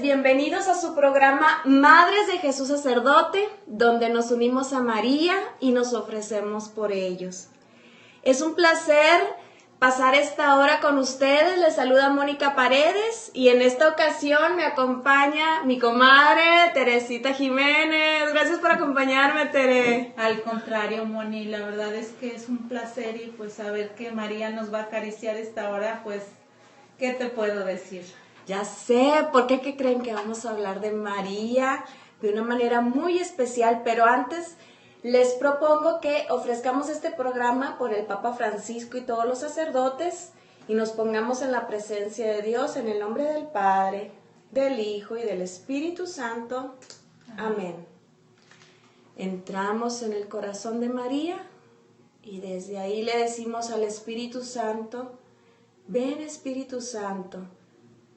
Bienvenidos a su programa Madres de Jesús Sacerdote, donde nos unimos a María y nos ofrecemos por ellos. Es un placer pasar esta hora con ustedes. Les saluda Mónica Paredes y en esta ocasión me acompaña mi comadre Teresita Jiménez. Gracias por acompañarme, Tere. Al contrario, Moni, la verdad es que es un placer y pues saber que María nos va a acariciar esta hora, pues, ¿qué te puedo decir? Ya sé, ¿por qué? ¿Qué creen que vamos a hablar de María de una manera muy especial? Pero antes les propongo que ofrezcamos este programa por el Papa Francisco y todos los sacerdotes y nos pongamos en la presencia de Dios en el nombre del Padre, del Hijo y del Espíritu Santo. Amén. Entramos en el corazón de María y desde ahí le decimos al Espíritu Santo: ven, Espíritu Santo,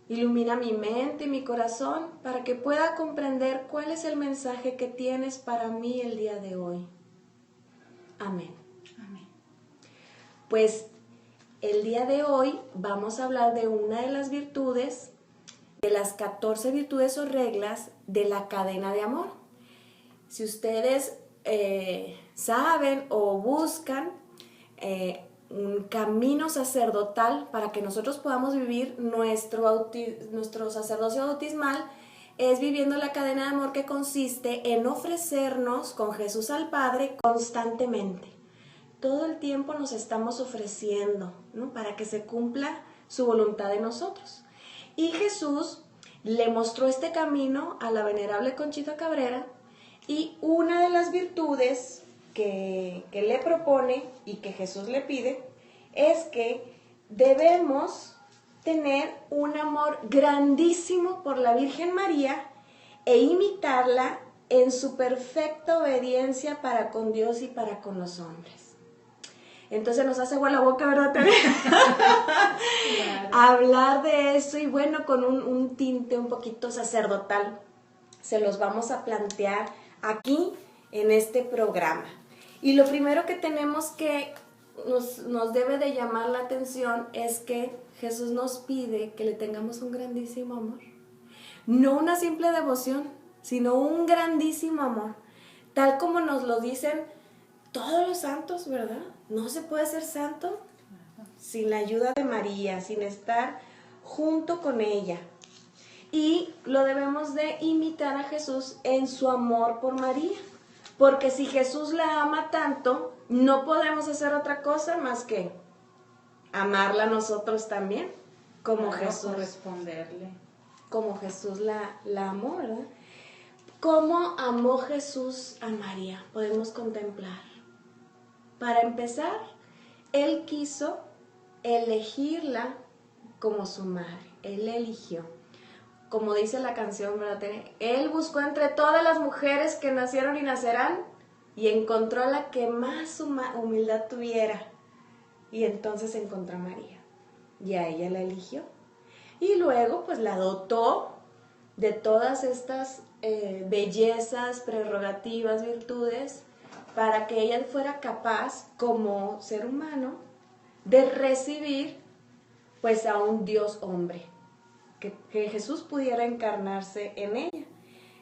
ilumina mi mente y mi corazón para que pueda comprender cuál es el mensaje que tienes para mí el día de hoy. Amén. Amén. Pues el día de hoy vamos a hablar de una de las virtudes, de las 14 virtudes o reglas de la cadena de amor. Si ustedes saben o buscan un camino sacerdotal para que nosotros podamos vivir nuestro sacerdocio bautismal, es viviendo la cadena de amor que consiste en ofrecernos con Jesús al Padre constantemente. Todo el tiempo nos estamos ofreciendo, ¿no?, para que se cumpla su voluntad en nosotros. Y Jesús le mostró este camino a la venerable Conchita Cabrera, y una de las virtudes que le propone y que Jesús le pide es que debemos tener un amor grandísimo por la Virgen María e imitarla en su perfecta obediencia para con Dios y para con los hombres. Entonces nos hace agua la boca, ¿verdad, Tere? Hablar de eso y bueno, con un tinte un poquito sacerdotal, se los vamos a plantear aquí en este programa. Y lo primero que tenemos que nos debe de llamar la atención es que Jesús nos pide que le tengamos un grandísimo amor. No una simple devoción, sino un grandísimo amor. Tal como nos lo dicen todos los santos, ¿verdad? No se puede ser santo sin la ayuda de María, sin estar junto con ella. Y lo debemos de imitar a Jesús en su amor por María. Porque si Jesús la ama tanto, no podemos hacer otra cosa más que amarla nosotros también, como Jesús. Corresponderle. Como Jesús la amó, ¿verdad? ¿Cómo amó Jesús a María? Podemos contemplar. Para empezar, Él quiso elegirla como su madre. Él la eligió. Como dice la canción, ¿verdad? Él buscó entre todas las mujeres que nacieron y nacerán y encontró a la que más humildad tuviera. Y entonces encontró a María. Y a ella la eligió. Y luego pues la dotó de todas estas bellezas, prerrogativas, virtudes, para que ella fuera capaz, como ser humano, de recibir pues a un Dios hombre. Que Jesús pudiera encarnarse en ella.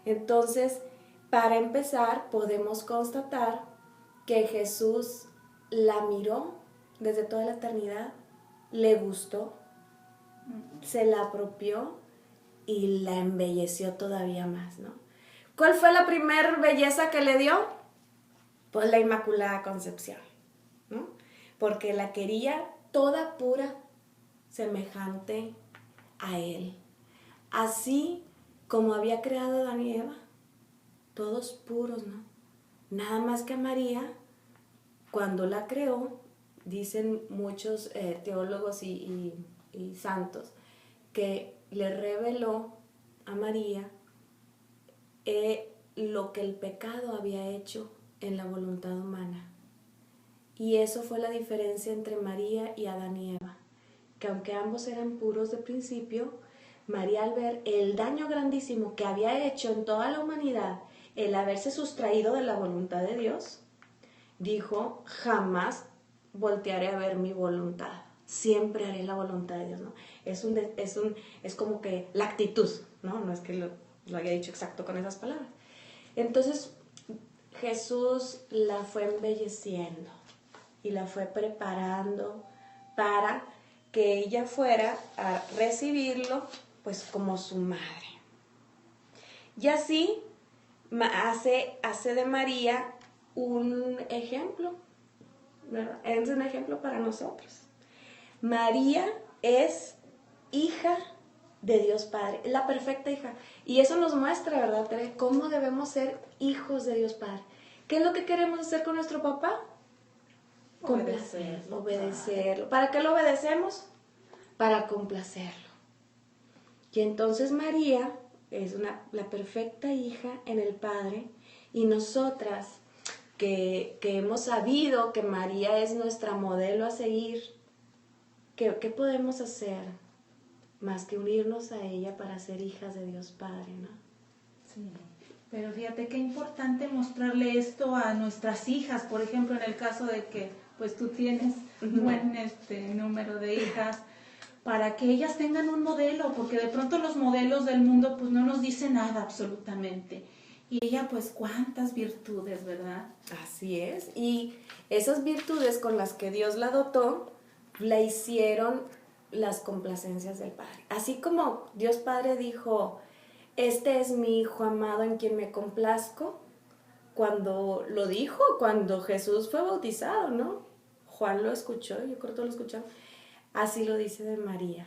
Entonces, para empezar, podemos constatar que Jesús la miró desde toda la eternidad, le gustó, se la apropió y la embelleció todavía más, ¿no? ¿Cuál fue la primer belleza que le dio? Pues la Inmaculada Concepción, ¿no? Porque la quería toda pura, semejante a Él. Así como había creado a Adán y Eva, todos puros, ¿no? Nada más que a María, cuando la creó, dicen muchos teólogos y santos, que le reveló a María lo que el pecado había hecho en la voluntad humana. Y eso fue la diferencia entre María y Adán y Eva, que aunque ambos eran puros de principio, María, al ver el daño grandísimo que había hecho en toda la humanidad el haberse sustraído de la voluntad de Dios, dijo: jamás voltearé a ver mi voluntad, siempre haré la voluntad de Dios, ¿no? Es como que la actitud, ¿no? No es que lo haya dicho exacto con esas palabras. Entonces, Jesús la fue embelleciendo y la fue preparando para que ella fuera a recibirlo, pues, como su madre. Y así hace de María un ejemplo, ¿verdad? Es un ejemplo para nosotros. María es hija de Dios Padre, la perfecta hija. Y eso nos muestra, ¿verdad, Tere? Cómo debemos ser hijos de Dios Padre. ¿Qué es lo que queremos hacer con nuestro papá? Complacerlo, obedecerlo. ¿Para qué lo obedecemos? Para complacerlo. Y entonces María es la perfecta hija en el Padre, y nosotras que hemos sabido que María es nuestra modelo a seguir, ¿qué podemos hacer más que unirnos a ella para ser hijas de Dios Padre, ¿no? Sí, pero fíjate qué importante mostrarle esto a nuestras hijas, por ejemplo, en el caso de que pues tú tienes un buen número de hijas, para que ellas tengan un modelo, porque de pronto los modelos del mundo pues no nos dicen nada absolutamente. Y ella pues cuántas virtudes, ¿verdad? Así es, y esas virtudes con las que Dios la dotó, la hicieron las complacencias del Padre. Así como Dios Padre dijo, este es mi Hijo amado en quien me complazco, cuando lo dijo, cuando Jesús fue bautizado, ¿no? Juan lo escuchó, yo creo que lo escucharon. Así lo dice de María.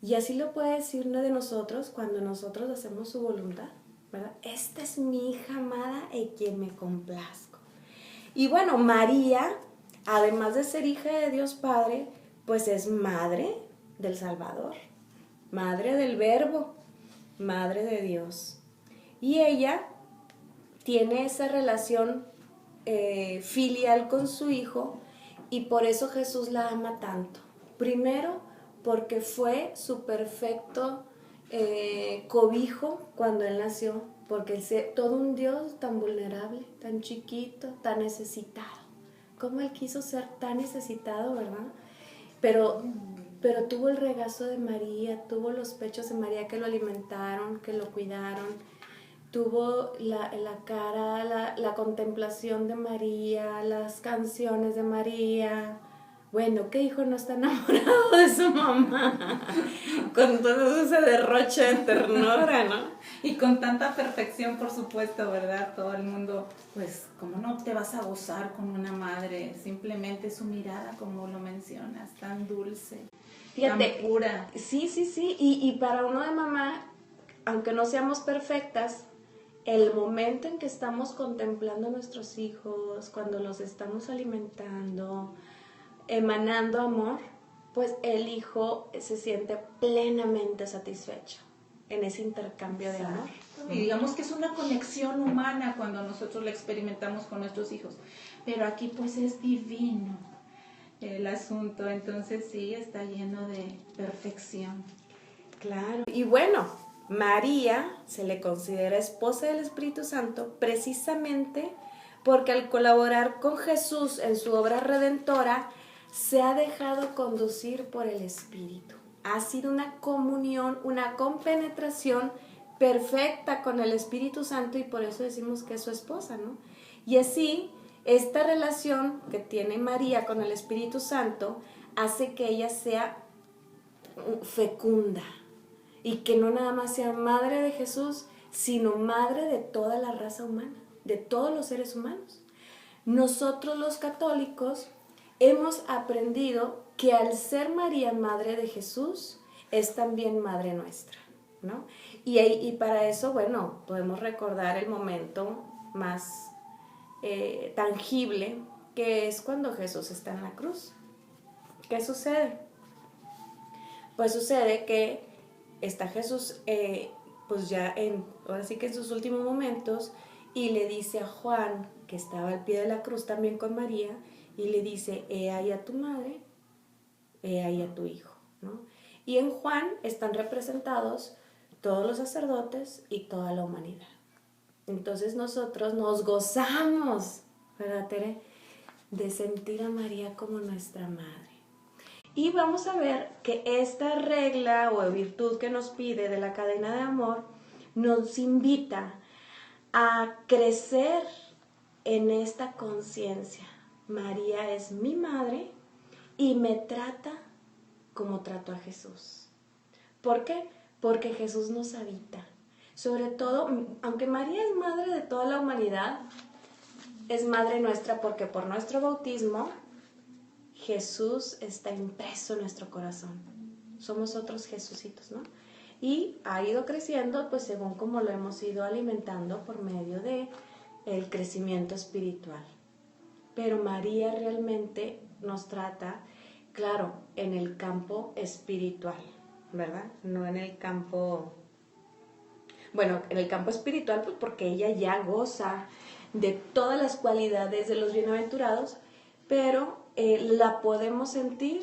Y así lo puede decir uno de nosotros cuando nosotros hacemos su voluntad, ¿verdad? Esta es mi hija amada en quien me complazco. Y bueno, María, además de ser hija de Dios Padre, pues es madre del Salvador, madre del Verbo, madre de Dios. Y ella tiene esa relación filial con su hijo, y por eso Jesús la ama tanto. Primero, porque fue su perfecto cobijo cuando él nació, porque todo un Dios tan vulnerable, tan chiquito, tan necesitado. ¿Cómo él quiso ser tan necesitado, verdad? Pero tuvo el regazo de María, tuvo los pechos de María que lo alimentaron, que lo cuidaron, tuvo la cara, la contemplación de María, las canciones de María. Bueno, ¿qué hijo no está enamorado de su mamá? Con todo ese derroche de ternura, ¿no? Y con tanta perfección, por supuesto, ¿verdad? Todo el mundo, pues, ¿cómo no te vas a gozar con una madre? Simplemente su mirada, como lo mencionas, tan dulce, fíjate, tan pura. Sí. Y para uno de mamá, aunque no seamos perfectas, el momento en que estamos contemplando a nuestros hijos, cuando los estamos alimentando, emanando amor, pues el hijo se siente plenamente satisfecho en ese intercambio de amor. Y digamos que es una conexión humana cuando nosotros la experimentamos con nuestros hijos, pero aquí pues es divino el asunto, entonces sí, está lleno de perfección. Claro, y bueno, María se le considera esposa del Espíritu Santo precisamente porque al colaborar con Jesús en su obra redentora, se ha dejado conducir por el Espíritu. Ha sido una comunión, una compenetración perfecta con el Espíritu Santo, y por eso decimos que es su esposa, ¿no? Y así, esta relación que tiene María con el Espíritu Santo hace que ella sea fecunda, y que no nada más sea madre de Jesús, sino madre de toda la raza humana, de todos los seres humanos. Nosotros los católicos hemos aprendido que al ser María madre de Jesús, es también madre nuestra, ¿no? Y para eso, bueno, podemos recordar el momento más tangible, que es cuando Jesús está en la cruz. ¿Qué sucede? Pues sucede que está Jesús, pues ya ahora sí que en sus últimos momentos, y le dice a Juan, que estaba al pie de la cruz también con María, y le dice, he ahí a tu madre, he ahí a tu hijo, ¿no? Y en Juan están representados todos los sacerdotes y toda la humanidad. Entonces nosotros nos gozamos, ¿verdad, Tere?, de sentir a María como nuestra madre. Y vamos a ver que esta regla o virtud que nos pide de la cadena de amor nos invita a crecer en esta conciencia. María es mi madre y me trata como trato a Jesús. ¿Por qué? Porque Jesús nos habita. Sobre todo, aunque María es madre de toda la humanidad, es madre nuestra porque por nuestro bautismo Jesús está impreso en nuestro corazón. Somos otros Jesucitos, ¿no? Y ha ido creciendo, pues según como lo hemos ido alimentando por medio de el crecimiento espiritual. Pero María realmente nos trata, claro, en el campo espiritual, ¿verdad? No en el campo, bueno, en el campo espiritual, pues porque ella ya goza de todas las cualidades de los bienaventurados, pero la podemos sentir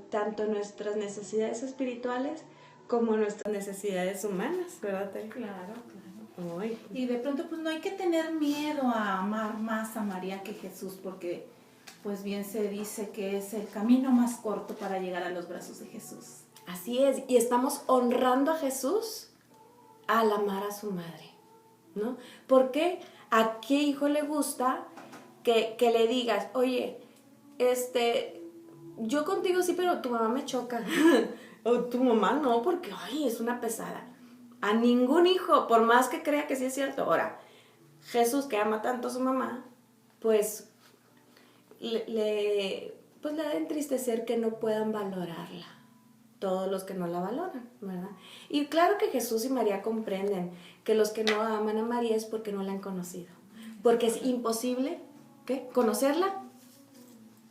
tanto en nuestras necesidades espirituales como en nuestras necesidades humanas, ¿verdad, Tere? Claro, claro. Ay. Y de pronto pues no hay que tener miedo a amar más a María que Jesús, porque pues bien se dice que es el camino más corto para llegar a los brazos de Jesús. Así es, y estamos honrando a Jesús al amar a su madre, ¿no? Porque ¿a qué hijo le gusta que le digas, oye, yo contigo sí, pero tu mamá me choca, o tu mamá no, porque, ay, es una pesada? A ningún hijo, por más que crea que sí es cierto. Ahora, Jesús, que ama tanto a su mamá, pues le ha de entristecer que no puedan valorarla todos los que no la valoran, ¿verdad? Y claro que Jesús y María comprenden que los que no aman a María es porque no la han conocido, porque es imposible, ¿qué? Conocerla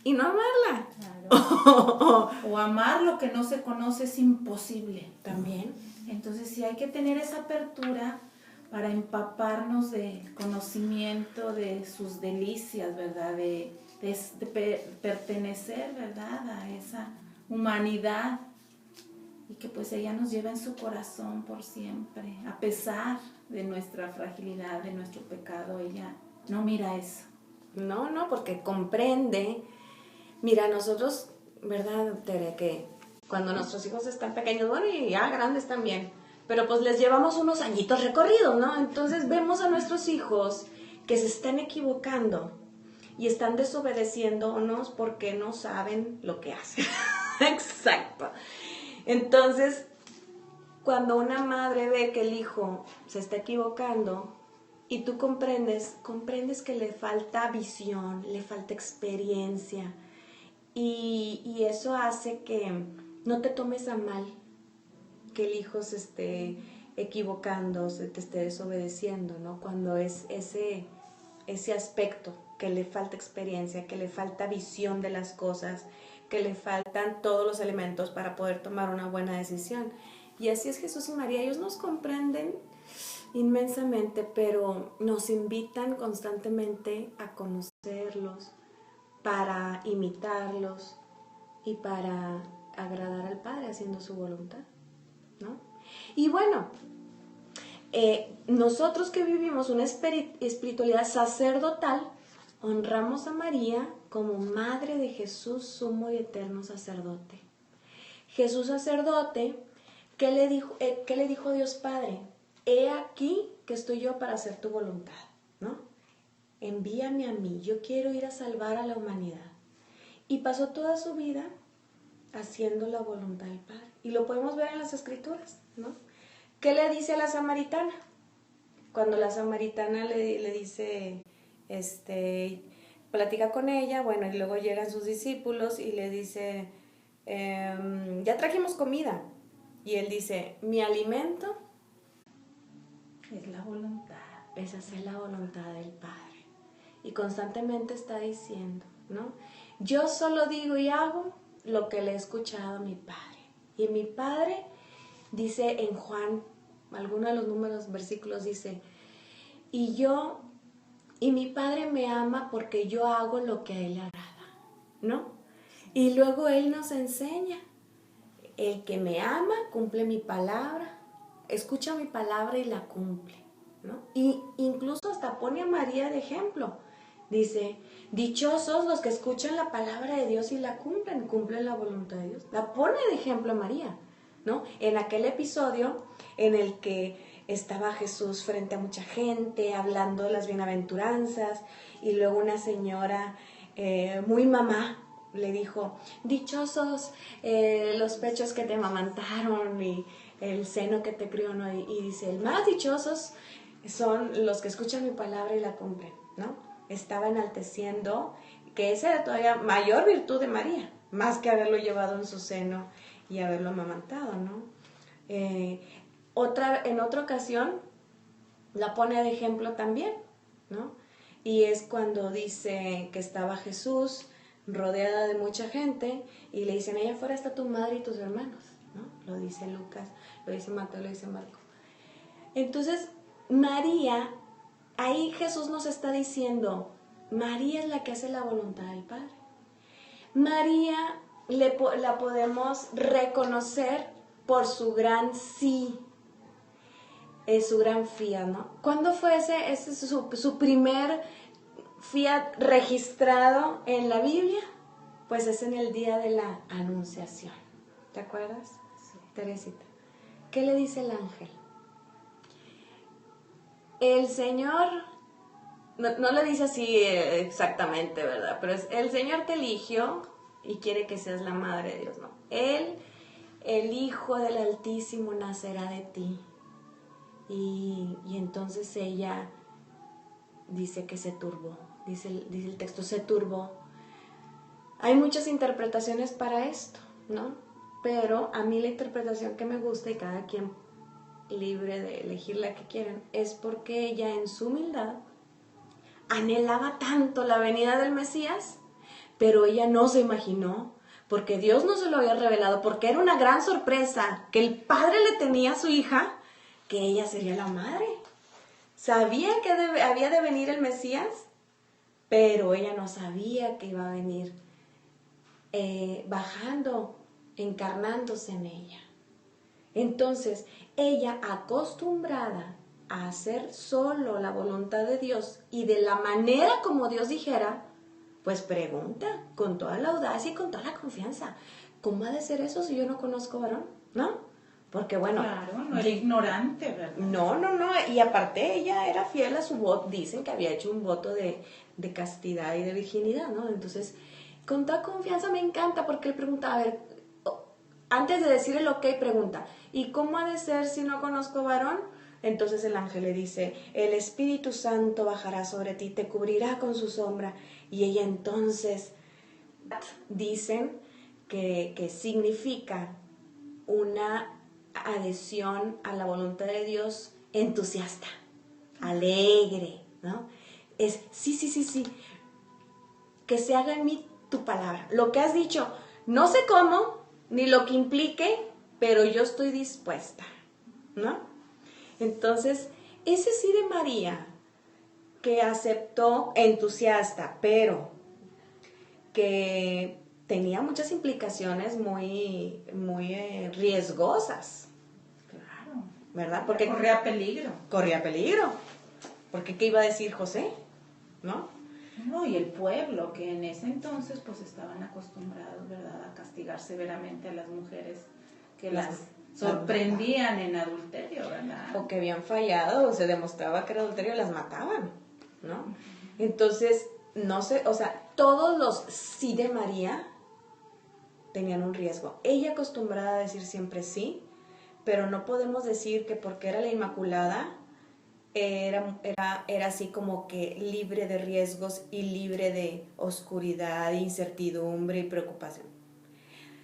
y no amarla. Claro. O amar lo que no se conoce es imposible. También. Entonces sí hay que tener esa apertura para empaparnos de conocimiento de sus delicias, ¿verdad? De pertenecer, ¿verdad? A esa humanidad, y que pues ella nos lleva en su corazón por siempre, a pesar de nuestra fragilidad, de nuestro pecado. Ella no mira eso. No, porque comprende. Mira, nosotros, ¿verdad, Tere? Que cuando nuestros hijos están pequeños, bueno, y ya grandes también, pero pues les llevamos unos añitos recorridos, ¿no? Entonces vemos a nuestros hijos que se están equivocando y están desobedeciéndonos porque no saben lo que hacen. Exacto. Entonces, cuando una madre ve que el hijo se está equivocando y tú comprendes que le falta visión, le falta experiencia, y eso hace que no te tomes a mal que el hijo se esté equivocando, se te esté desobedeciendo, ¿no? Cuando es ese aspecto que le falta experiencia, que le falta visión de las cosas, que le faltan todos los elementos para poder tomar una buena decisión. Y así es Jesús y María. Ellos nos comprenden inmensamente, pero nos invitan constantemente a conocerlos, para imitarlos y para agradar al Padre haciendo su voluntad, ¿no? Y bueno, nosotros que vivimos una espiritualidad sacerdotal, honramos a María como Madre de Jesús, sumo y eterno sacerdote. Jesús sacerdote, ¿qué le dijo Dios Padre? He aquí que estoy yo para hacer tu voluntad, ¿no? Envíame a mí, yo quiero ir a salvar a la humanidad. Y pasó toda su vida haciendo la voluntad del Padre. Y lo podemos ver en las Escrituras, ¿no? ¿Qué le dice a la samaritana? Cuando la samaritana le dice, platica con ella, bueno, y luego llegan sus discípulos y le dice, ya trajimos comida. Y él dice, mi alimento es la voluntad. Es hacer la voluntad del Padre. Y constantemente está diciendo, ¿no? Yo solo digo y hago lo que le he escuchado a mi Padre. Y mi Padre dice en Juan, alguno de los versículos dice, y mi Padre me ama porque yo hago lo que a Él le agrada, ¿no? Y luego Él nos enseña, el que me ama cumple mi palabra, escucha mi palabra y la cumple, ¿no? Y incluso hasta pone a María de ejemplo. Dice, dichosos los que escuchan la palabra de Dios y la cumplen la voluntad de Dios. La pone de ejemplo a María, ¿no? En aquel episodio en el que estaba Jesús frente a mucha gente, hablando de las bienaventuranzas, y luego una señora muy mamá le dijo, dichosos los pechos que te amamantaron y el seno que te crió, ¿no? Y dice, el más dichosos son los que escuchan mi palabra y la cumplen, ¿no? Estaba enalteciendo que esa era todavía mayor virtud de María, más que haberlo llevado en su seno y haberlo amamantado, ¿no? En otra ocasión la pone de ejemplo también, ¿no? Y es cuando dice que estaba Jesús rodeada de mucha gente y le dicen, allá afuera está tu madre y tus hermanos, ¿no? Lo dice Lucas, lo dice Mateo, lo dice Marco. Entonces, María, ahí Jesús nos está diciendo, María es la que hace la voluntad del Padre. María la podemos reconocer por su gran sí, su gran fiat, ¿no? ¿Cuándo fue ese su primer fiat registrado en la Biblia? Pues es en el día de la Anunciación. ¿Te acuerdas? Sí. Teresita. ¿Qué le dice el ángel? El Señor, no le dice así exactamente, ¿verdad? Pero el Señor te eligió y quiere que seas la madre de Dios, ¿no? El Hijo del Altísimo nacerá de ti. Y entonces ella dice que se turbó, dice el texto, se turbó. Hay muchas interpretaciones para esto, ¿no? Pero a mí la interpretación que me gusta, y cada quien libre de elegir la que quieran, es porque ella en su humildad anhelaba tanto la venida del Mesías, pero ella no se imaginó, porque Dios no se lo había revelado, porque era una gran sorpresa que el padre le tenía a su hija, que ella sería la madre. Sabía que había de venir el Mesías, pero ella no sabía que iba a venir bajando, encarnándose en ella. Entonces, ella, acostumbrada a hacer solo la voluntad de Dios y de la manera como Dios dijera, pues pregunta con toda la audacia y con toda la confianza, ¿cómo ha de ser eso si yo no conozco varón? ¿No? Porque bueno... Claro, no era ignorante, ¿verdad? No, y aparte ella era fiel a su voto, dicen que había hecho un voto de castidad y de virginidad, ¿no? Entonces, con toda confianza me encanta porque él pregunta, a ver, antes de decir el ok, pregunta, ¿y cómo ha de ser si no conozco varón? Entonces el ángel le dice, el Espíritu Santo bajará sobre ti, te cubrirá con su sombra. Y ella entonces, dicen que significa una adhesión a la voluntad de Dios entusiasta, alegre, ¿no? Es sí, que se haga en mí tu palabra. Lo que has dicho, no sé cómo, ni lo que implique, pero yo estoy dispuesta, ¿no? Entonces, ese sí de María, que aceptó entusiasta, pero que tenía muchas implicaciones muy riesgosas. Claro. ¿Verdad? Porque corría peligro. Corría peligro. Porque ¿qué iba a decir José? ¿No? No, y el pueblo, que en ese entonces pues estaban acostumbrados, ¿verdad?, a castigar severamente a las mujeres que las sorprendían en adulterio, ¿verdad? O que habían fallado, o se demostraba que era adulterio, las mataban, ¿no? Entonces, no sé, o sea, todos los sí de María tenían un riesgo. Ella acostumbrada a decir siempre sí, pero no podemos decir que porque era la Inmaculada era así como que libre de riesgos y libre de oscuridad, incertidumbre y preocupación.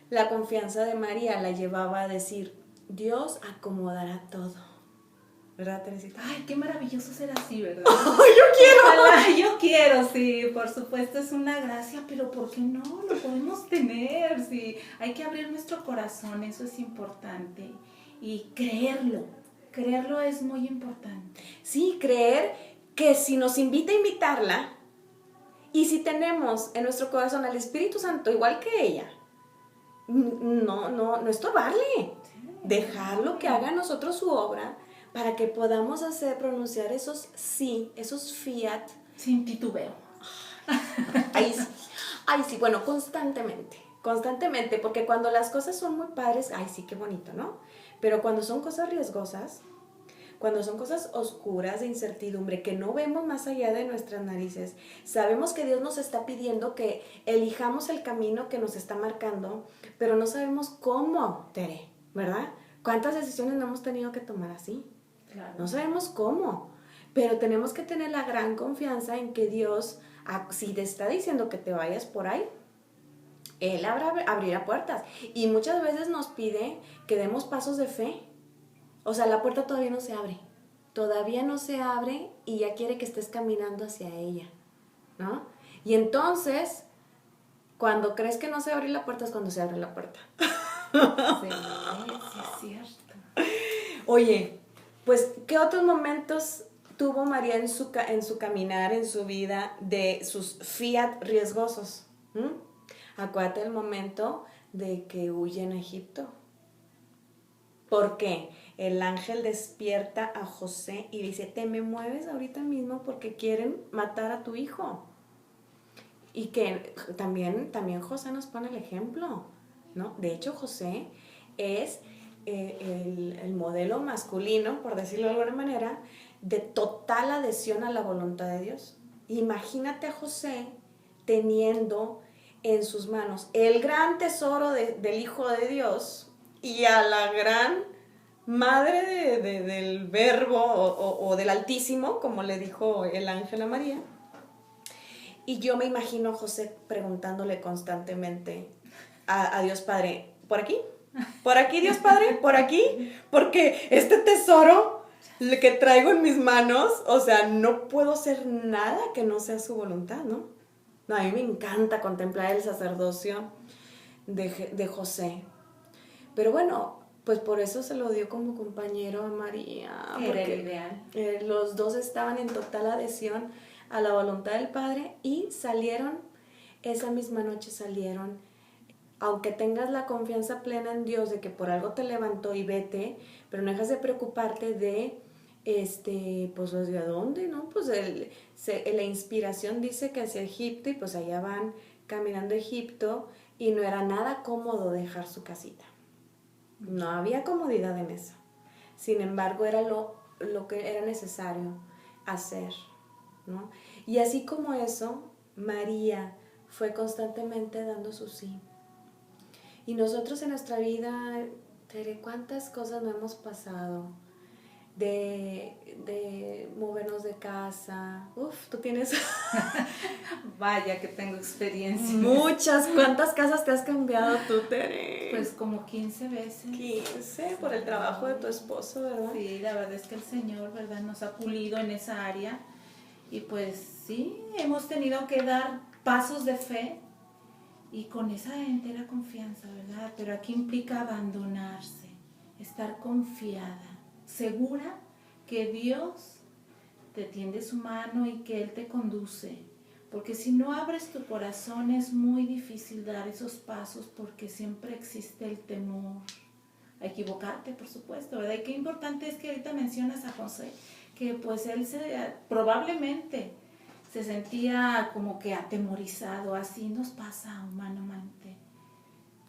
La confianza de María la llevaba a decir, Dios acomodará todo. ¿Verdad, Teresita? Ay, qué maravilloso ser así, ¿verdad? ¡Yo quiero! Ojalá, yo quiero, sí, por supuesto es una gracia, pero ¿por qué no? Lo podemos tener, sí. Hay que abrir nuestro corazón, eso es importante. Y creerlo es muy importante. Sí, creer que si nos invita a invitarla, y si tenemos en nuestro corazón al Espíritu Santo igual que ella, no estorbarle, sí. Dejarlo que haga a nosotros su obra, para que podamos pronunciar esos sí, esos fiat. Sin titubeo. Ay, sí, bueno, constantemente, porque cuando las cosas son muy padres, ay, sí, qué bonito, ¿no? Pero cuando son cosas riesgosas, cuando son cosas oscuras de incertidumbre, que no vemos más allá de nuestras narices, sabemos que Dios nos está pidiendo que elijamos el camino que nos está marcando, pero no sabemos cómo, Tere, ¿verdad? ¿Cuántas decisiones no hemos tenido que tomar así? Claro. No sabemos cómo, pero tenemos que tener la gran confianza en que Dios, si te está diciendo que te vayas por ahí, Él abrirá puertas. Y muchas veces nos pide que demos pasos de fe. O sea, la puerta todavía no se abre. Todavía no se abre y ya quiere que estés caminando hacia ella, ¿no? Y entonces, cuando crees que no se abre la puerta es cuando se abre la puerta. Sí, es cierto. Oye, pues, ¿qué otros momentos tuvo María en su caminar, en su vida, de sus fiat riesgosos? Acuérdate del momento de que huyen a Egipto. ¿Por qué? El ángel despierta a José y dice, te me mueves ahorita mismo porque quieren matar a tu hijo. Y que también José nos pone el ejemplo, ¿no? De hecho, José es el modelo masculino, por decirlo de alguna manera, de total adhesión a la voluntad de Dios. Imagínate a José teniendo en sus manos el gran tesoro del Hijo de Dios y a la gran madre del Verbo o del Altísimo, como le dijo el ángel a María. Y yo me imagino a José preguntándole constantemente a Dios Padre, ¿por aquí? ¿Por aquí, Dios Padre? ¿Por aquí? Porque este tesoro que traigo en mis manos, o sea, no puedo hacer nada que no sea su voluntad, ¿no? No, a mí me encanta contemplar el sacerdocio de José. Pero bueno, pues por eso se lo dio como compañero a María. Era el ideal. Los dos estaban en total adhesión a la voluntad del Padre y esa misma noche salieron. Aunque tengas la confianza plena en Dios de que por algo te levantó y vete, pero no dejas de preocuparte de, pues de a dónde, ¿no? Pues la inspiración dice que hacia Egipto y pues allá van caminando a Egipto y no era nada cómodo dejar su casita. No había comodidad en eso. Sin embargo, era lo que era necesario hacer, ¿no? Y así como eso, María fue constantemente dando su sí. Y nosotros en nuestra vida, Tere, ¿cuántas cosas no hemos pasado? De movernos de casa. Uf, tú tienes... Vaya que tengo experiencia. Muchas. ¿Cuántas casas te has cambiado tú, Tere? Pues como 15 veces. 15, por el trabajo de tu esposo, ¿verdad? Sí, la verdad es que el Señor, ¿verdad?, nos ha pulido en esa área. Y pues sí, hemos tenido que dar pasos de fe y con esa entera confianza, ¿verdad? Pero aquí implica abandonarse, estar confiada, segura que Dios te tiende su mano y que Él te conduce. Porque si no abres tu corazón es muy difícil dar esos pasos porque siempre existe el temor a equivocarte, por supuesto, ¿verdad? Y qué importante es que ahorita mencionas a José, que pues él probablemente se sentía como que atemorizado. Así nos pasa humanamente.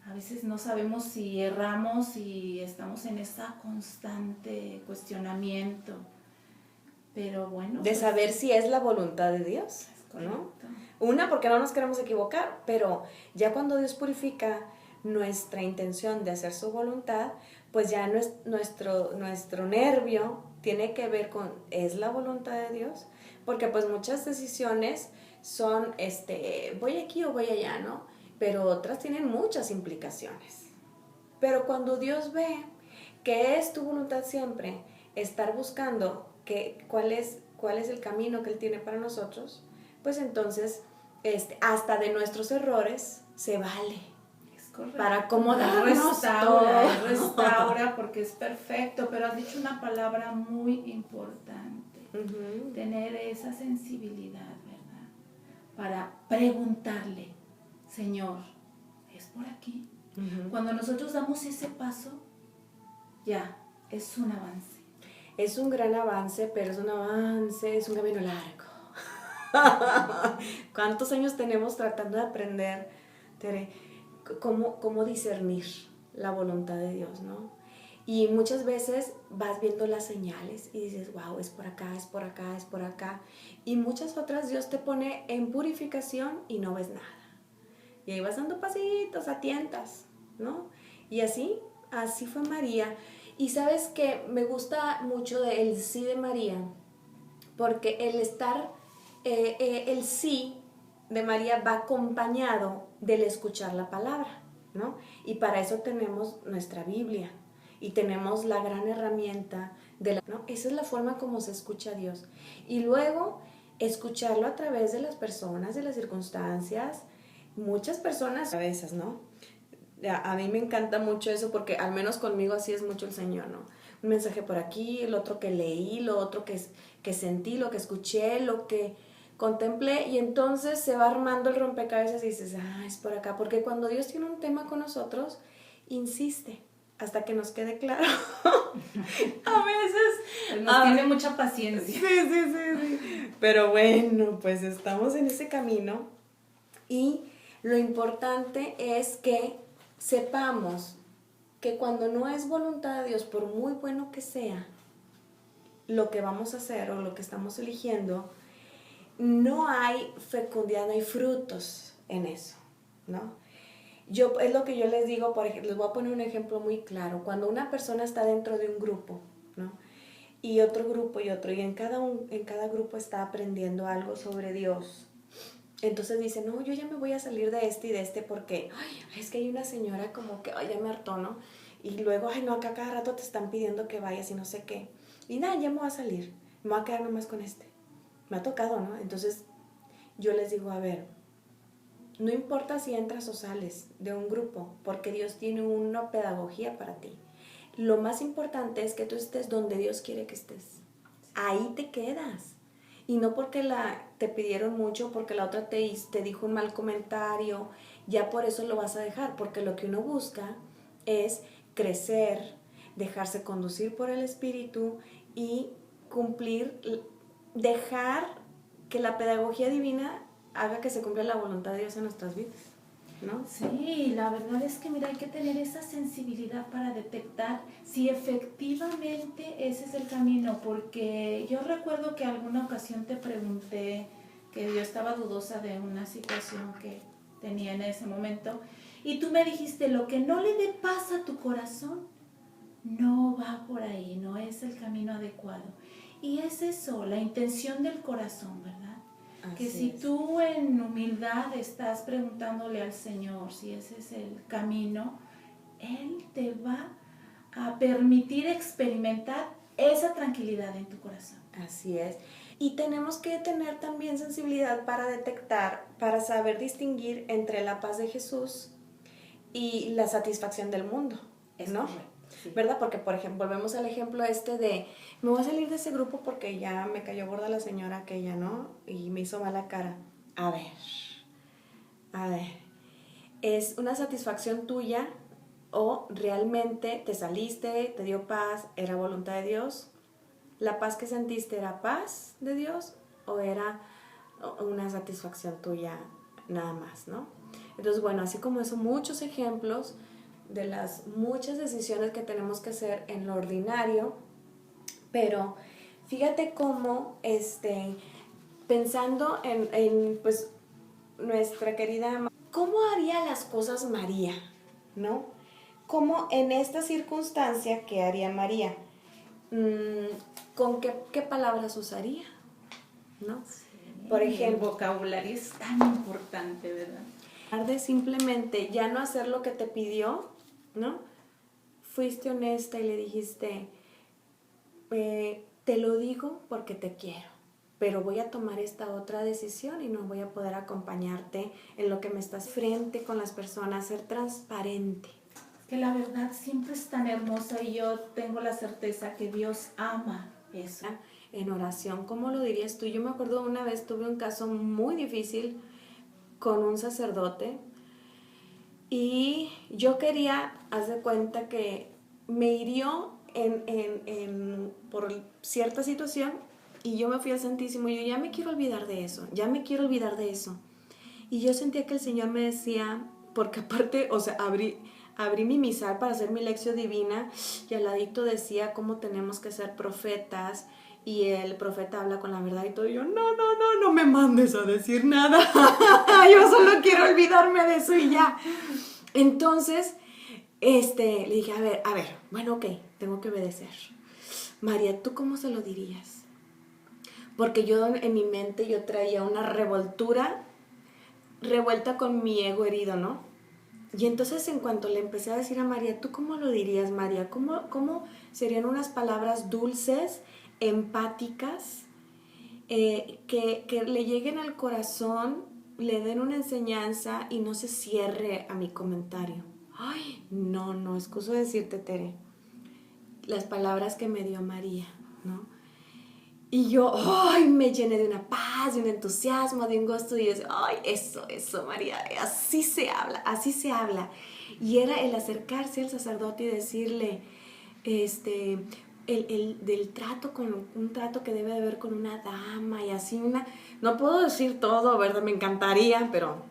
A veces no sabemos si erramos y estamos en ese constante cuestionamiento. Pero bueno. De saber si es la voluntad de Dios, ¿no? Una, porque no nos queremos equivocar, pero ya cuando Dios purifica nuestra intención de hacer su voluntad, pues ya nuestro nervio tiene que ver con, ¿es la voluntad de Dios? Porque pues muchas decisiones son, voy aquí o voy allá, ¿no? Pero otras tienen muchas implicaciones. Pero cuando Dios ve que es tu voluntad siempre, estar buscando cuál es el camino que Él tiene para nosotros, pues entonces hasta de nuestros errores se vale. Correcto. Para acomodarnos restaura porque es perfecto, pero has dicho una palabra muy importante, tener esa sensibilidad, ¿verdad? Para preguntarle, Señor, ¿es por aquí? Cuando nosotros damos ese paso, ya, es un avance. Es un gran avance, pero es un camino largo. ¿Cuántos años tenemos tratando de aprender, Tere, cómo discernir la voluntad de Dios, ¿no? Y muchas veces vas viendo las señales y dices, wow, es por acá, es por acá, es por acá. Y muchas otras Dios te pone en purificación y no ves nada. Y ahí vas dando pasitos a tientas, ¿no? Y así fue María. Y sabes que me gusta mucho el sí de María, porque el sí de María va acompañado del escuchar la palabra, ¿no? Y para eso tenemos nuestra Biblia y tenemos la gran herramienta ¿no? Esa es la forma como se escucha a Dios. Y luego escucharlo a través de las personas, de las circunstancias. Muchas personas a veces, ¿no? A mí me encanta mucho eso porque al menos conmigo así es mucho el Señor, ¿no? Un mensaje por aquí, el otro que leí, lo otro que sentí, lo que escuché, lo que contemplé, y entonces se va armando el rompecabezas y dices, es por acá, porque cuando Dios tiene un tema con nosotros, insiste hasta que nos quede claro. A veces nos tiene mucha paciencia. Sí. Pero bueno, pues estamos en ese camino y lo importante es que sepamos que cuando no es voluntad de Dios, por muy bueno que sea lo que vamos a hacer o lo que estamos eligiendo, no hay fecundidad, no hay frutos en eso, ¿no? Es lo que yo les digo, por ejemplo, les voy a poner un ejemplo muy claro. Cuando una persona está dentro de un grupo, ¿no? Y otro grupo y otro, y en cada grupo está aprendiendo algo sobre Dios. Entonces dice, no, yo ya me voy a salir de este y de este porque, es que hay una señora como que, ya me hartó, ¿no? Y luego, no, acá cada rato te están pidiendo que vayas y no sé qué. Y nada, ya me voy a salir, me voy a quedar nomás con este. Me ha tocado, ¿no? Entonces yo les digo, a ver, no importa si entras o sales de un grupo, porque Dios tiene una pedagogía para ti. Lo más importante es que tú estés donde Dios quiere que estés. Ahí te quedas. Y no porque te pidieron mucho, porque la otra te dijo un mal comentario, ya por eso lo vas a dejar, porque lo que uno busca es crecer, dejarse conducir por el Espíritu y cumplir, dejar que la pedagogía divina haga que se cumpla la voluntad de Dios en nuestras vidas, ¿no? Sí, la verdad es que mira, hay que tener esa sensibilidad para detectar si efectivamente ese es el camino, porque yo recuerdo que alguna ocasión te pregunté que yo estaba dudosa de una situación que tenía en ese momento y tú me dijiste, lo que no le dé paz a tu corazón no va por ahí, no es el camino adecuado. Y es eso, la intención del corazón, ¿verdad? Que si tú en humildad estás preguntándole al Señor si ese es el camino, Él te va a permitir experimentar esa tranquilidad en tu corazón. Así es. Y tenemos que tener también sensibilidad para detectar, para saber distinguir entre la paz de Jesús y la satisfacción del mundo, ¿no? Sí. ¿Verdad? Porque, por ejemplo, volvemos al ejemplo de, me voy a salir de ese grupo porque ya me cayó gorda la señora aquella, ¿no? Y me hizo mala cara. A ver, ¿es una satisfacción tuya o realmente te saliste, te dio paz, era voluntad de Dios? ¿La paz que sentiste era paz de Dios o era una satisfacción tuya nada más, ¿no? Entonces, bueno, así como eso, muchos ejemplos de las muchas decisiones que tenemos que hacer en lo ordinario, pero fíjate cómo, pensando en pues, nuestra querida, ¿cómo haría las cosas María, no? ¿Cómo en esta circunstancia, qué haría María? ¿Con qué palabras usaría? ¿No? Sí, por ejemplo, el vocabulario es tan importante, ¿verdad? De simplemente ya no hacer lo que te pidió, ¿no? Fuiste honesta y le dijiste, te lo digo porque te quiero, pero voy a tomar esta otra decisión y no voy a poder acompañarte en lo que me estás frente con las personas, ser transparente. Que la verdad siempre es tan hermosa y yo tengo la certeza que Dios ama eso. En oración, ¿cómo lo dirías tú? Yo me acuerdo una vez tuve un caso muy difícil con un sacerdote y yo quería, haz de cuenta que me hirió por cierta situación Y yo me fui al Santísimo y yo ya me quiero olvidar de eso, ya me quiero olvidar de eso. Y yo sentía que el Señor me decía, porque aparte, o sea, abrí mi misal para hacer mi lección divina y al ladito decía cómo tenemos que ser profetas y el profeta habla con la verdad y todo. Y yo, no me mandes a decir nada. Yo solo quiero olvidarme de eso y ya. Entonces, le dije, a ver, bueno, ok, tengo que obedecer. María, ¿tú cómo se lo dirías? Porque yo en mi mente yo traía una revuelta con mi ego herido, ¿no? Y entonces en cuanto le empecé a decir a María, ¿tú cómo lo dirías, María? ¿Cómo serían unas palabras dulces, empáticas, que le lleguen al corazón, le den una enseñanza y no se cierre a mi comentario? Ay, no, excuso decirte, Tere, las palabras que me dio María, ¿no? Y yo, ay, me llené de una paz, de un entusiasmo, de un gusto, y yo, ay, eso, María, así se habla. Y era el acercarse al sacerdote y decirle, del trato, con un trato que debe de haber con una dama y así no puedo decir todo, ¿verdad? Me encantaría, pero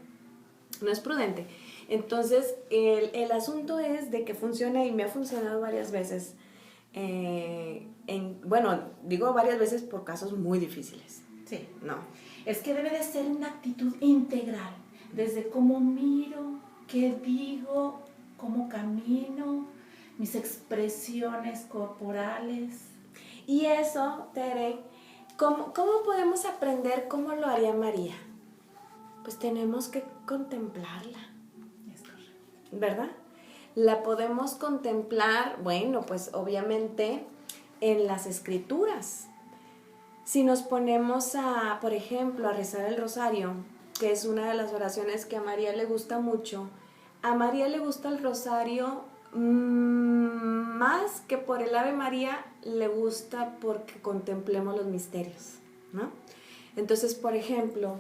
no es prudente. Entonces, el asunto es de que funciona y me ha funcionado varias veces. Digo varias veces por casos muy difíciles. Sí. No. Es que debe de ser una actitud integral, desde cómo miro, qué digo, cómo camino, mis expresiones corporales. Y eso, Tere, ¿cómo podemos aprender cómo lo haría María? Pues tenemos que contemplarla. Es correcto. ¿Verdad? La podemos contemplar, bueno, pues obviamente en las escrituras. Si nos ponemos por ejemplo, a rezar el rosario, que es una de las oraciones que a María le gusta mucho, a María le gusta el rosario más que por el Ave María, le gusta porque contemplemos los misterios, ¿no? Entonces, por ejemplo,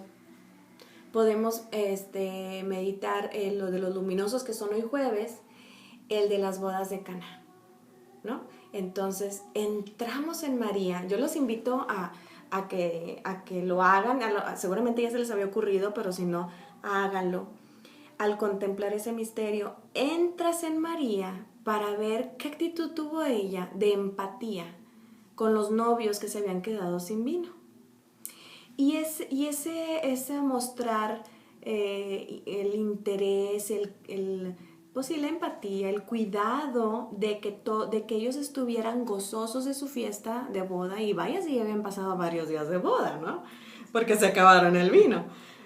podemos meditar lo de los luminosos que son hoy jueves, el de las bodas de Caná, ¿no? Entonces, entramos en María. Yo los invito a que lo hagan. Seguramente ya se les había ocurrido, pero si no, háganlo. Al contemplar ese misterio, entras en María para ver qué actitud tuvo ella de empatía con los novios que se habían quedado sin vino. Y ese mostrar el interés, pues sí, la empatía, el cuidado de que ellos estuvieran gozosos de su fiesta de boda, y vaya si ya habían pasado varios días de boda, ¿no? Porque se acabaron el vino.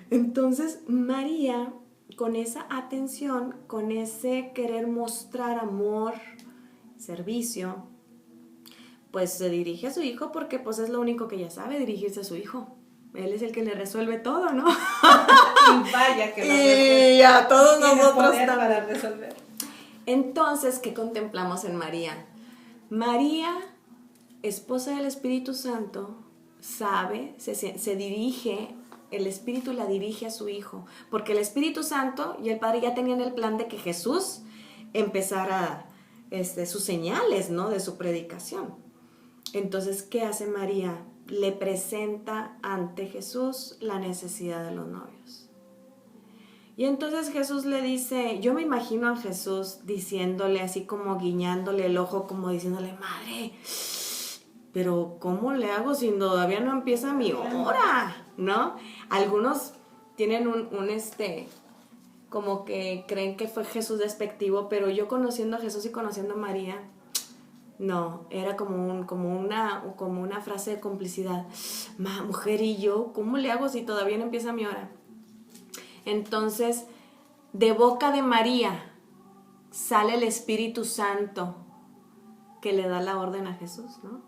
Entonces, María, con esa atención, con ese querer mostrar amor, servicio, pues se dirige a su hijo porque pues es lo único que ella sabe, dirigirse a su hijo. Él es el que le resuelve todo, ¿no? Y vaya que lo resuelve. Y a todos nosotros poder también. para resolver. Entonces, ¿qué contemplamos en María? María, esposa del Espíritu Santo, sabe, se dirige, el Espíritu la dirige a su hijo, porque el Espíritu Santo y el Padre ya tenían el plan de que Jesús empezara sus señales, ¿no? De su predicación. Entonces, ¿qué hace María? Le presenta ante Jesús la necesidad de los novios. Y entonces Jesús le dice, yo me imagino a Jesús diciéndole así como guiñándole el ojo, como diciéndole, madre, pero ¿cómo le hago si todavía no empieza mi hora? ¿No? Algunos tienen como que creen que fue Jesús despectivo, pero yo conociendo a Jesús y conociendo a María, no, era como una frase de complicidad. Mujer, ¿y yo cómo le hago si todavía no empieza mi hora? Entonces, de boca de María sale el Espíritu Santo que le da la orden a Jesús, ¿no?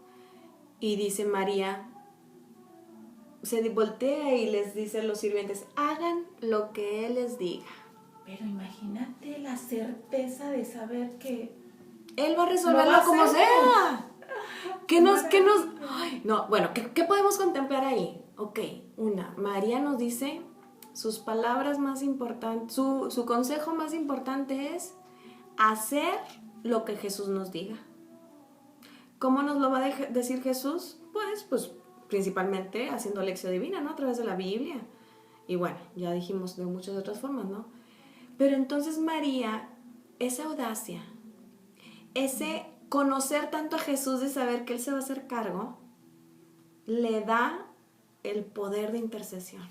Y dice María, se voltea y les dice a los sirvientes, hagan lo que Él les diga. Pero imagínate la certeza de saber que Él va a resolverlo como sea. ¿Qué podemos contemplar ahí? Ok, María nos dice sus palabras más importantes, su consejo más importante es hacer lo que Jesús nos diga. ¿Cómo nos lo va a decir Jesús? Pues principalmente haciendo lección divina, ¿no? A través de la Biblia. Y bueno, ya dijimos de muchas otras formas, ¿no? Pero entonces María, esa audacia, ese conocer tanto a Jesús de saber que Él se va a hacer cargo, le da el poder de intercesión.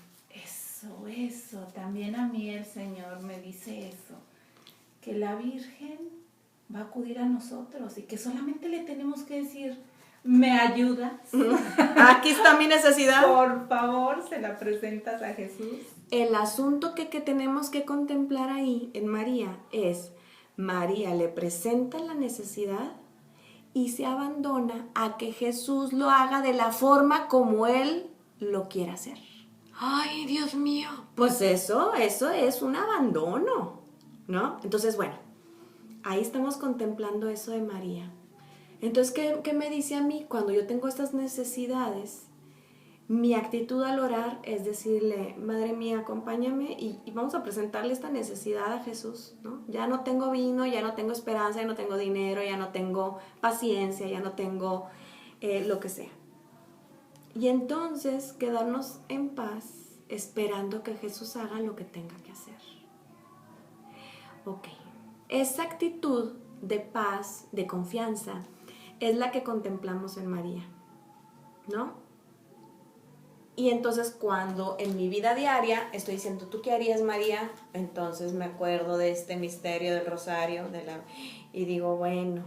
Eso, también a mí el Señor me dice eso, que la Virgen va a acudir a nosotros y que solamente le tenemos que decir, ¿me ayudas? Aquí está mi necesidad. Por favor, se la presentas a Jesús. El asunto que tenemos que contemplar ahí en María es, María le presenta la necesidad y se abandona a que Jesús lo haga de la forma como Él lo quiere hacer. ¡Ay, Dios mío! Pues eso es un abandono, ¿no? Entonces, bueno, ahí estamos contemplando eso de María. Entonces, ¿qué me dice a mí? Cuando yo tengo estas necesidades, mi actitud al orar es decirle, Madre mía, acompáñame y vamos a presentarle esta necesidad a Jesús, ¿no? Ya no tengo vino, ya no tengo esperanza, ya no tengo dinero, ya no tengo paciencia, ya no tengo lo que sea. Y entonces quedarnos en paz esperando que Jesús haga lo que tenga que hacer. Ok, esa actitud de paz, de confianza, es la que contemplamos en María, ¿no? Y entonces cuando en mi vida diaria estoy diciendo, ¿tú qué harías, María? Entonces me acuerdo de este misterio del rosario y digo, bueno,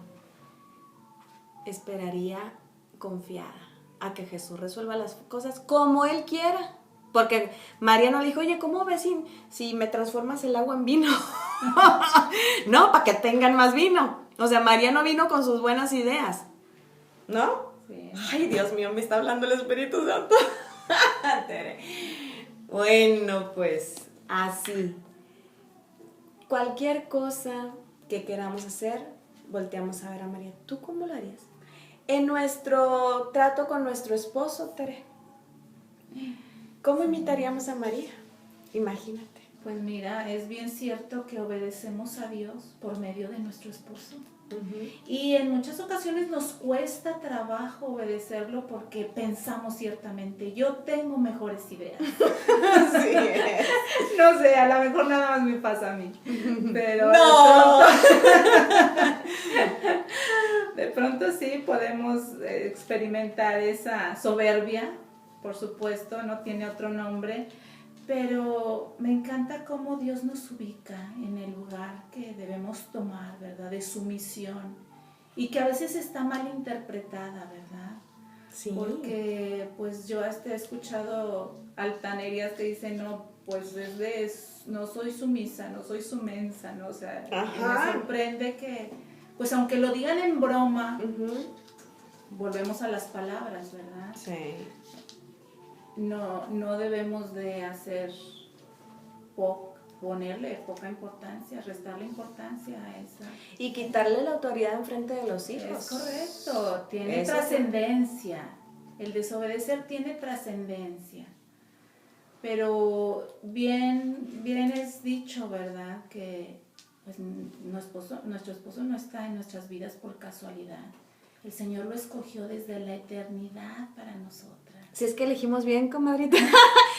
esperaría confiada a que Jesús resuelva las cosas como Él quiera. Porque María no le dijo, oye, ¿cómo ves si me transformas el agua en vino? No, para que tengan más vino. O sea, María no vino con sus buenas ideas, ¿no? Sí. Ay, Dios mío, me está hablando el Espíritu Santo. Bueno, pues así. Cualquier cosa que queramos hacer, volteamos a ver a María. ¿Tú cómo lo harías? En nuestro trato con nuestro esposo, Tere, ¿cómo imitaríamos a María? Imagínate. Pues mira, es bien cierto que obedecemos a Dios por medio de nuestro esposo. Y en muchas ocasiones nos cuesta trabajo obedecerlo porque pensamos ciertamente, yo tengo mejores ideas. Sí. No sé, a lo mejor nada más me pasa a mí. Pero ¡No! de pronto sí podemos experimentar esa soberbia, por supuesto, no tiene otro nombre. Pero me encanta cómo Dios nos ubica en el lugar que debemos tomar, ¿verdad? De sumisión. Y que a veces está mal interpretada, ¿verdad? Sí. Porque pues yo hasta he escuchado altanerías que dicen, no, pues no soy sumisa, no soy sumensa, ¿no? O sea, me sorprende que, pues aunque lo digan en broma, volvemos a las palabras, ¿verdad? Sí. No debemos de hacer ponerle poca importancia, restarle importancia a esa. Y quitarle la autoridad enfrente de los hijos. Es correcto, tiene trascendencia. El desobedecer tiene trascendencia. Pero bien es dicho, ¿verdad? Que pues, nuestro esposo no está en nuestras vidas por casualidad. El Señor lo escogió desde la eternidad para nosotras. Si es que elegimos bien, comadrita.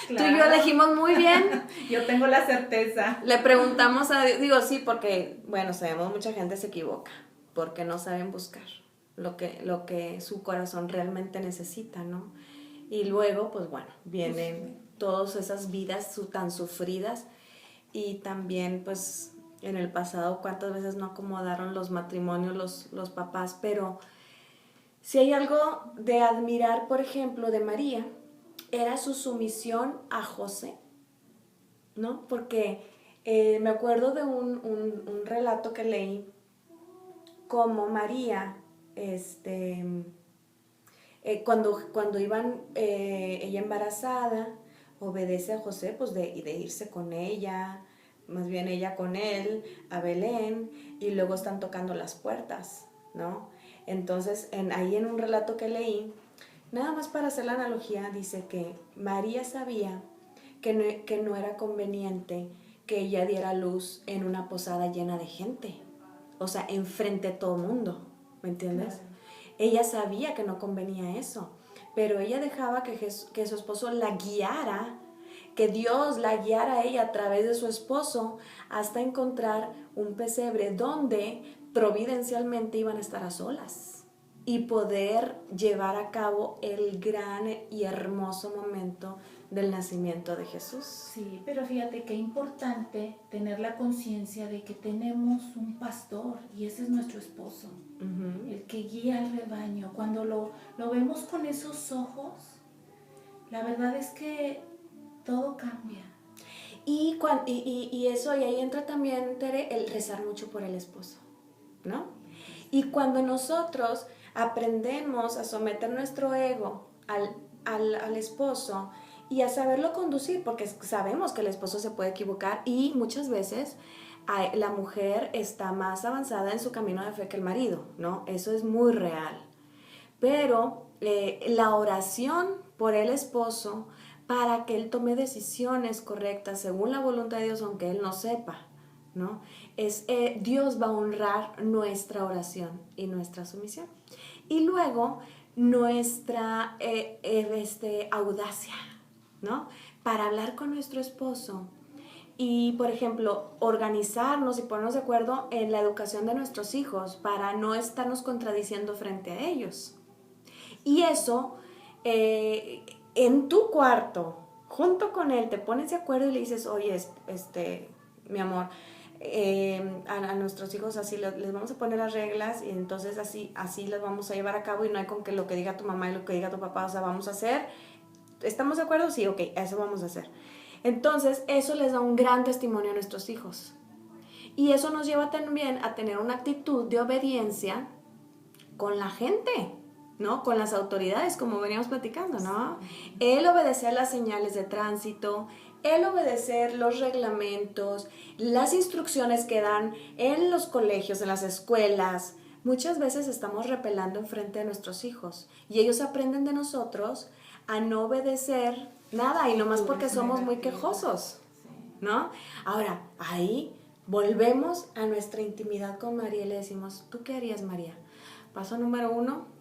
Claro. Tú y yo elegimos muy bien. Yo tengo la certeza. Le preguntamos a Dios, digo sí, porque, bueno, sabemos mucha gente se equivoca, porque no saben buscar lo que su corazón realmente necesita, ¿no? Y luego, pues bueno, vienen todas esas vidas tan sufridas y también, pues, en el pasado, cuántas veces no acomodaron los matrimonios los papás, pero si hay algo de admirar, por ejemplo, de María, era su sumisión a José, ¿no? Porque me acuerdo de un relato que leí, como María, cuando iban ella embarazada, obedece a José, pues de irse con ella, más bien ella con él, a Belén, y luego están tocando las puertas, ¿no? Entonces, ahí en un relato que leí, nada más para hacer la analogía, dice que María sabía que no era conveniente que ella diera luz en una posada llena de gente, o sea, enfrente de todo el mundo, ¿me entiendes? Claro. Ella sabía que no convenía eso, pero ella dejaba que su esposo la guiara, que Dios la guiara a ella a través de su esposo hasta encontrar un pesebre donde providencialmente iban a estar a solas y poder llevar a cabo el gran y hermoso momento del nacimiento de Jesús. Sí, pero fíjate qué importante tener la conciencia de que tenemos un pastor y ese es nuestro esposo, el que guía al rebaño. Cuando lo vemos con esos ojos, la verdad es que todo cambia. Y eso, y ahí entra también, Tere, el rezar mucho por el esposo, ¿no? Y cuando nosotros aprendemos a someter nuestro ego al esposo y a saberlo conducir, porque sabemos que el esposo se puede equivocar y muchas veces la mujer está más avanzada en su camino de fe que el marido, ¿no? Eso es muy real. Pero la oración por el esposo para que él tome decisiones correctas según la voluntad de Dios, aunque él no sepa, ¿no? Dios va a honrar nuestra oración y nuestra sumisión. Y luego nuestra audacia, ¿no? Para hablar con nuestro esposo y, por ejemplo, organizarnos y ponernos de acuerdo en la educación de nuestros hijos para no estarnos contradiciendo frente a ellos. Y eso, en tu cuarto, junto con él, te pones de acuerdo y le dices, oye, mi amor, a nuestros hijos así les vamos a poner las reglas y entonces así las vamos a llevar a cabo y no hay con que lo que diga tu mamá y lo que diga tu papá, o sea, vamos a hacer, ¿estamos de acuerdo? Sí, ok, eso vamos a hacer. Entonces, eso les da un gran testimonio a nuestros hijos. Y eso nos lleva también a tener una actitud de obediencia con la gente, ¿no? Con las autoridades, como veníamos platicando, ¿no? El obedecer las señales de tránsito, el obedecer los reglamentos, las instrucciones que dan en los colegios, en las escuelas. Muchas veces estamos repelando enfrente de nuestros hijos y ellos aprenden de nosotros a no obedecer nada y nomás porque somos muy quejosos, ¿no? Ahora, ahí volvemos a nuestra intimidad con María y le decimos, ¿tú qué harías, María? Paso número 1,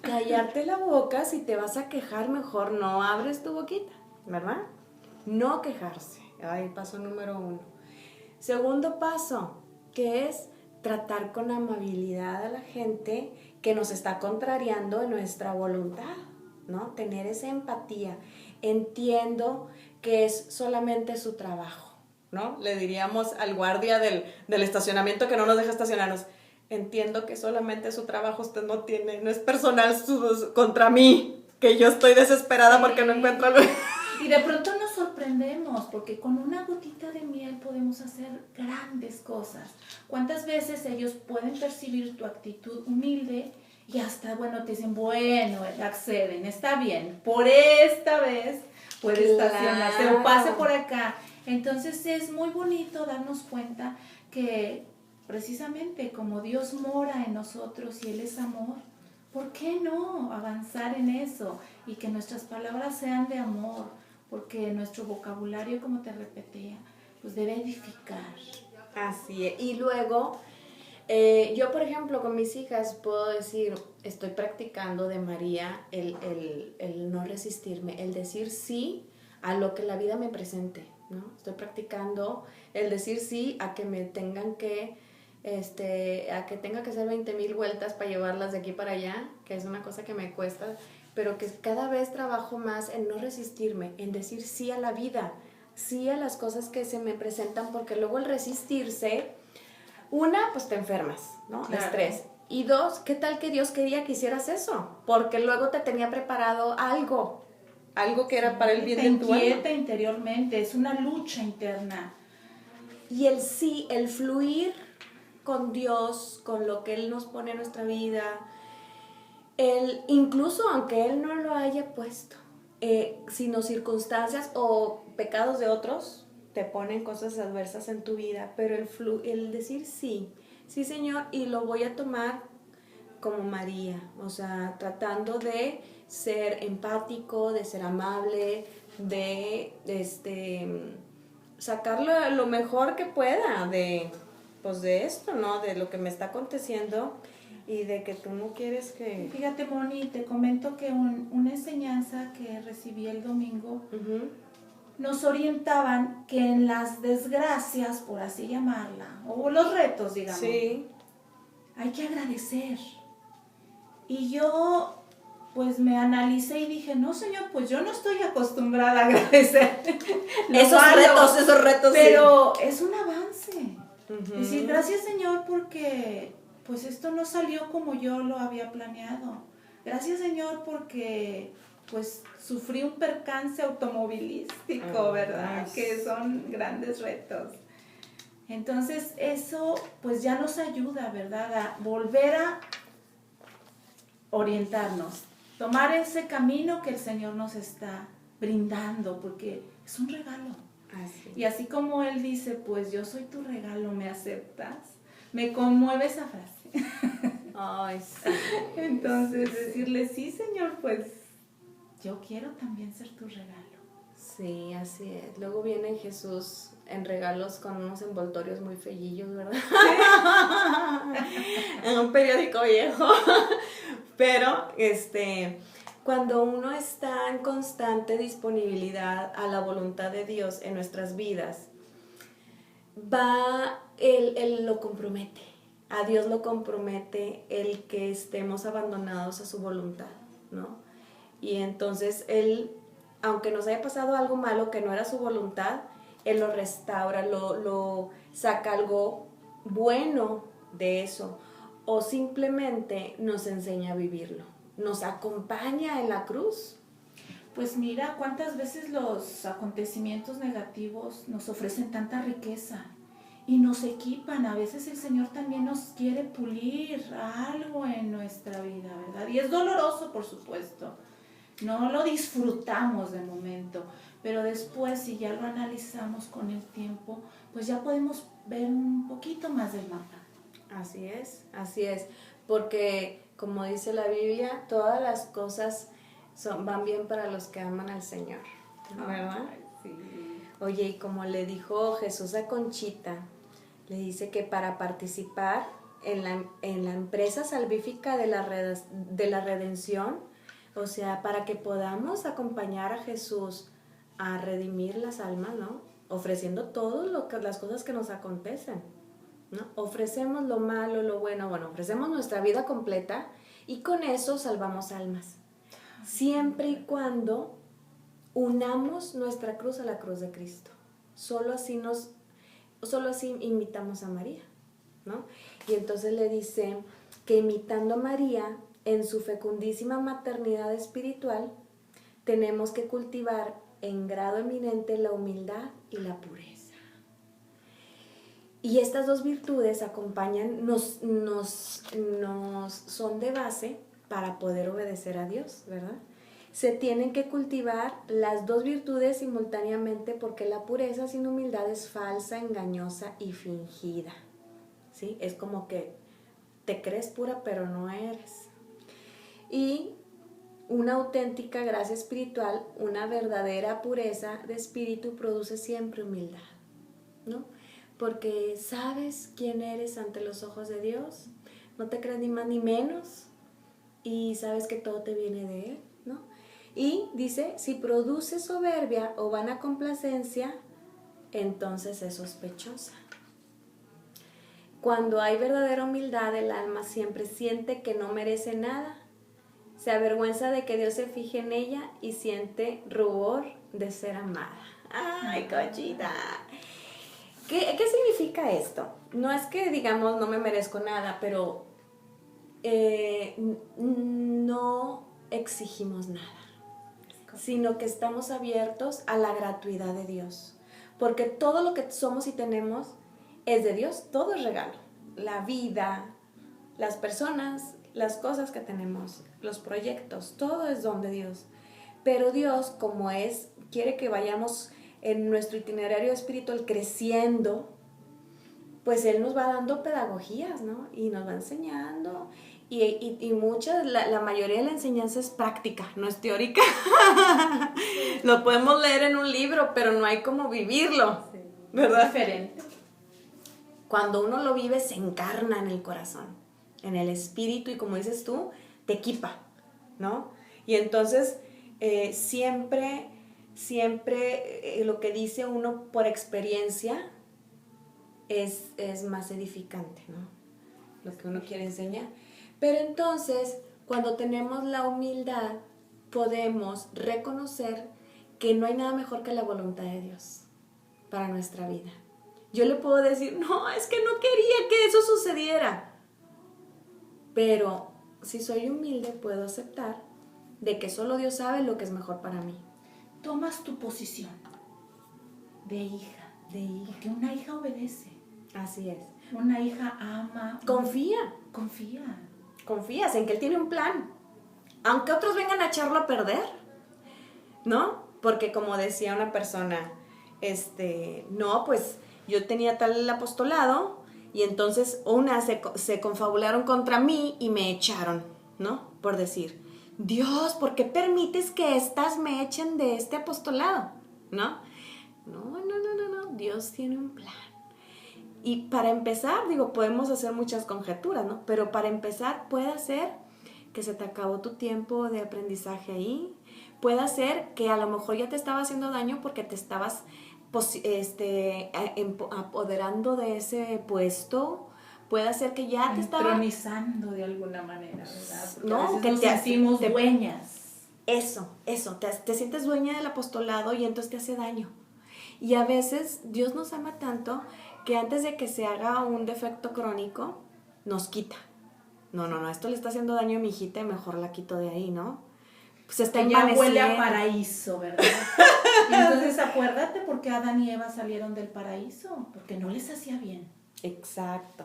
callarte la boca. Si te vas a quejar, mejor no abres tu boquita, ¿verdad? No quejarse. Ay, paso número 1. Segundo paso, que es tratar con amabilidad a la gente que nos está contrariando en nuestra voluntad, ¿no? Tener esa empatía. Entiendo que es solamente su trabajo, ¿no? Le diríamos al guardia del estacionamiento que no nos deja estacionarnos, entiendo que solamente su trabajo, usted no es personal contra mí, que yo estoy desesperada porque no encuentro algo. Y de pronto nos sorprendemos, porque con una gotita de miel podemos hacer grandes cosas. ¿Cuántas veces ellos pueden percibir tu actitud humilde y hasta, bueno, te dicen, bueno, acceden, está bien, por esta vez puede estacionarse o pase por acá? Entonces es muy bonito darnos cuenta que precisamente como Dios mora en nosotros y Él es amor, ¿por qué no avanzar en eso? Y que nuestras palabras sean de amor, porque nuestro vocabulario, como te repetía, pues debe edificar. Así es. Y luego, yo por ejemplo con mis hijas puedo decir, estoy practicando de María el no resistirme, el decir sí a lo que la vida me presente, ¿no? Estoy practicando el decir sí a que me tengan que a que tenga que hacer 20,000 vueltas para llevarlas de aquí para allá, que es una cosa que me cuesta, pero que cada vez trabajo más en no resistirme, en decir sí a la vida, sí a las cosas que se me presentan, porque luego el resistirse, una, pues te enfermas, ¿no? Claro. Estrés. Y 2, ¿qué tal que Dios quería que hicieras eso? Porque luego te tenía preparado algo que era para el bien de tu alma. Te inquieta interiormente, es una lucha interna. Y el sí, el fluir con Dios, con lo que Él nos pone en nuestra vida, incluso aunque Él no lo haya puesto, sino circunstancias o pecados de otros te ponen cosas adversas en tu vida, pero el decir sí, Señor, y lo voy a tomar como María, o sea, tratando de ser empático, de ser amable, de sacar lo mejor que pueda de esto, ¿no? De lo que me está aconteciendo, Y de que tú no quieres que... Fíjate, Moni, te comento que una enseñanza que recibí el domingo, nos orientaban que en las desgracias, por así llamarla, o los retos, digamos, Sí. hay que agradecer. Y yo, pues me analicé y dije, no, Señor, pues yo no estoy acostumbrada a agradecer. Esos retos, pero es un avance. Ujú. Decir, gracias, Señor, porque pues esto no salió como yo lo había planeado. Gracias, Señor, porque pues sufrí un percance automovilístico, ¿verdad? Que son grandes retos. Entonces eso pues ya nos ayuda, ¿verdad? A volver a orientarnos, tomar ese camino que el Señor nos está brindando, porque es un regalo. Así. Y así como Él dice, pues yo soy tu regalo, ¿me aceptas? Me conmueve esa frase. Ay, sí. Entonces decirle, sí, Señor, pues yo quiero también ser tu regalo. Sí, así es. Luego viene Jesús en regalos con unos envoltorios muy feillillos, ¿verdad? En un periódico viejo. Pero, cuando uno está en constante disponibilidad a la voluntad de Dios en nuestras vidas, Él lo compromete. A Dios lo compromete el que estemos abandonados a su voluntad, ¿no? Y entonces Él, aunque nos haya pasado algo malo que no era su voluntad, Él lo restaura, lo saca algo bueno de eso, o simplemente nos enseña a vivirlo, nos acompaña en la cruz. Pues mira, cuántas veces los acontecimientos negativos nos ofrecen tanta riqueza y nos equipan. A veces el Señor también nos quiere pulir algo en nuestra vida, ¿verdad? Y es doloroso, por supuesto. No lo disfrutamos de momento, pero después, si ya lo analizamos con el tiempo, pues ya podemos ver un poquito más del mapa. Así es, porque como dice la Biblia, todas las cosas van bien para los que aman al Señor, ¿verdad? Ay, sí. Oye, y como le dijo Jesús a Conchita, le dice que para participar en la empresa salvífica de la redención, o sea, para que podamos acompañar a Jesús a redimir las almas, ¿no? Ofreciendo todas las cosas que nos acontecen, ¿no? Ofrecemos lo malo, lo bueno, ofrecemos nuestra vida completa y con eso salvamos almas. Siempre y cuando unamos nuestra cruz a la cruz de Cristo. Solo así imitamos a María, ¿no? Y entonces le dice que imitando a María en su fecundísima maternidad espiritual, tenemos que cultivar en grado eminente la humildad y la pureza. Y estas dos virtudes nos son de base para poder obedecer a Dios, ¿verdad? Se tienen que cultivar las dos virtudes simultáneamente porque la pureza sin humildad es falsa, engañosa y fingida, ¿sí? Es como que te crees pura pero no eres. Y una auténtica gracia espiritual, una verdadera pureza de espíritu produce siempre humildad, ¿no? Porque sabes quién eres ante los ojos de Dios, no te crees ni más ni menos y sabes que todo te viene de Él, ¿no? Y dice, si produce soberbia o vana complacencia, entonces es sospechosa. Cuando hay verdadera humildad, el alma siempre siente que no merece nada, se avergüenza de que Dios se fije en ella y siente rubor de ser amada. ¡Ay, Conchita! ¿Qué significa esto? No es que digamos no me merezco nada, pero no exigimos nada, sino que estamos abiertos a la gratuidad de Dios, porque todo lo que somos y tenemos es de Dios, todo es regalo, la vida, las personas, las cosas que tenemos, los proyectos, todo es don de Dios, pero Dios como quiere que vayamos en nuestro itinerario espiritual creciendo, pues Él nos va dando pedagogías, ¿no? Y nos va enseñando. Y la mayoría de la enseñanza es práctica, no es teórica. Lo podemos leer en un libro, pero no hay cómo vivirlo, ¿verdad? Diferente. Cuando uno lo vive, se encarna en el corazón, en el espíritu, y como dices tú, te equipa, ¿no? Y entonces siempre lo que dice uno por experiencia es más edificante, ¿no? Lo que uno quiere enseñar. Pero entonces, cuando tenemos la humildad, podemos reconocer que no hay nada mejor que la voluntad de Dios para nuestra vida. Yo le puedo decir, no, es que no quería que eso sucediera. Pero si soy humilde, puedo aceptar de que solo Dios sabe lo que es mejor para mí. Tomas tu posición de hija. Porque una hija obedece. Así es. Una hija ama. Confía. Confías en que Él tiene un plan. Aunque otros vengan a echarlo a perder, ¿no? Porque como decía una persona, no, pues yo tenía tal apostolado y entonces se confabularon contra mí y me echaron, ¿no? Por decir, Dios, ¿por qué permites que estas me echen de este apostolado? ¿No? No, Dios tiene un plan. Y para empezar, podemos hacer muchas conjeturas, ¿no? Pero para empezar, puede ser que se te acabó tu tiempo de aprendizaje ahí. Puede ser que a lo mejor ya te estaba haciendo daño porque te estabas apoderando de ese puesto. Puede ser que ya te estaba entronizando de alguna manera, ¿verdad? Porque no, a veces que nos te sentimos dueñas. Eso, te sientes dueña del apostolado y entonces te hace daño. Y a veces Dios nos ama tanto que antes de que se haga un defecto crónico, nos quita. No, esto le está haciendo daño a mi hijita y mejor la quito de ahí, ¿no? Pues está envaneciendo. Ya huele a paraíso, ¿verdad? Y entonces acuérdate por qué Adán y Eva salieron del paraíso, porque no les hacía bien. Exacto.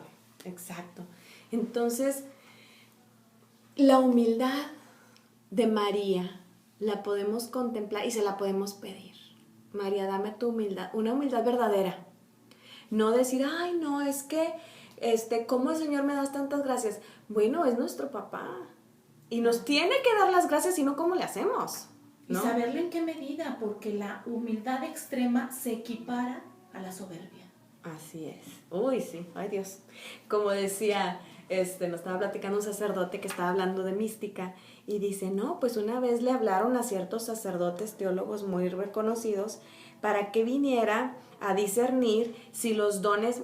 Entonces, la humildad de María la podemos contemplar y se la podemos pedir. María, dame tu humildad, una humildad verdadera. No decir, ay, no, es que, ¿cómo el Señor me das tantas gracias? Bueno, es nuestro papá. Y nos tiene que dar las gracias, si no, ¿cómo le hacemos? ¿No? Y saberle en qué medida, porque la humildad extrema se equipara a la soberbia. Así es. Uy, sí, ay Dios. Como decía, nos estaba platicando un sacerdote que estaba hablando de mística y dice, no, pues una vez le hablaron a ciertos sacerdotes teólogos muy reconocidos para que viniera a discernir si los dones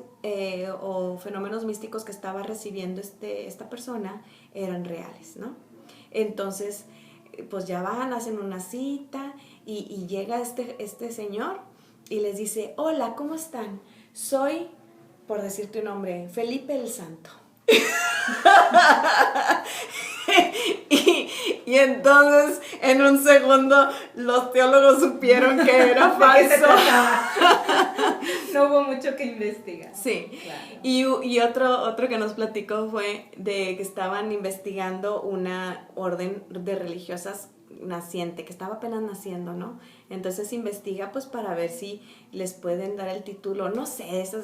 o fenómenos místicos que estaba recibiendo esta persona eran reales, ¿no? Entonces, pues ya van, hacen una cita y llega este señor y les dice, hola, ¿cómo están? Soy, por decirte un nombre, Felipe el Santo. y entonces, en un segundo, los teólogos supieron que era falso. No hubo mucho que investigar. Sí. Claro. Y otro que nos platicó fue de que estaban investigando una orden de religiosas naciente, que estaba apenas naciendo, ¿no? Entonces investiga pues para ver si les pueden dar el título, no sé eso,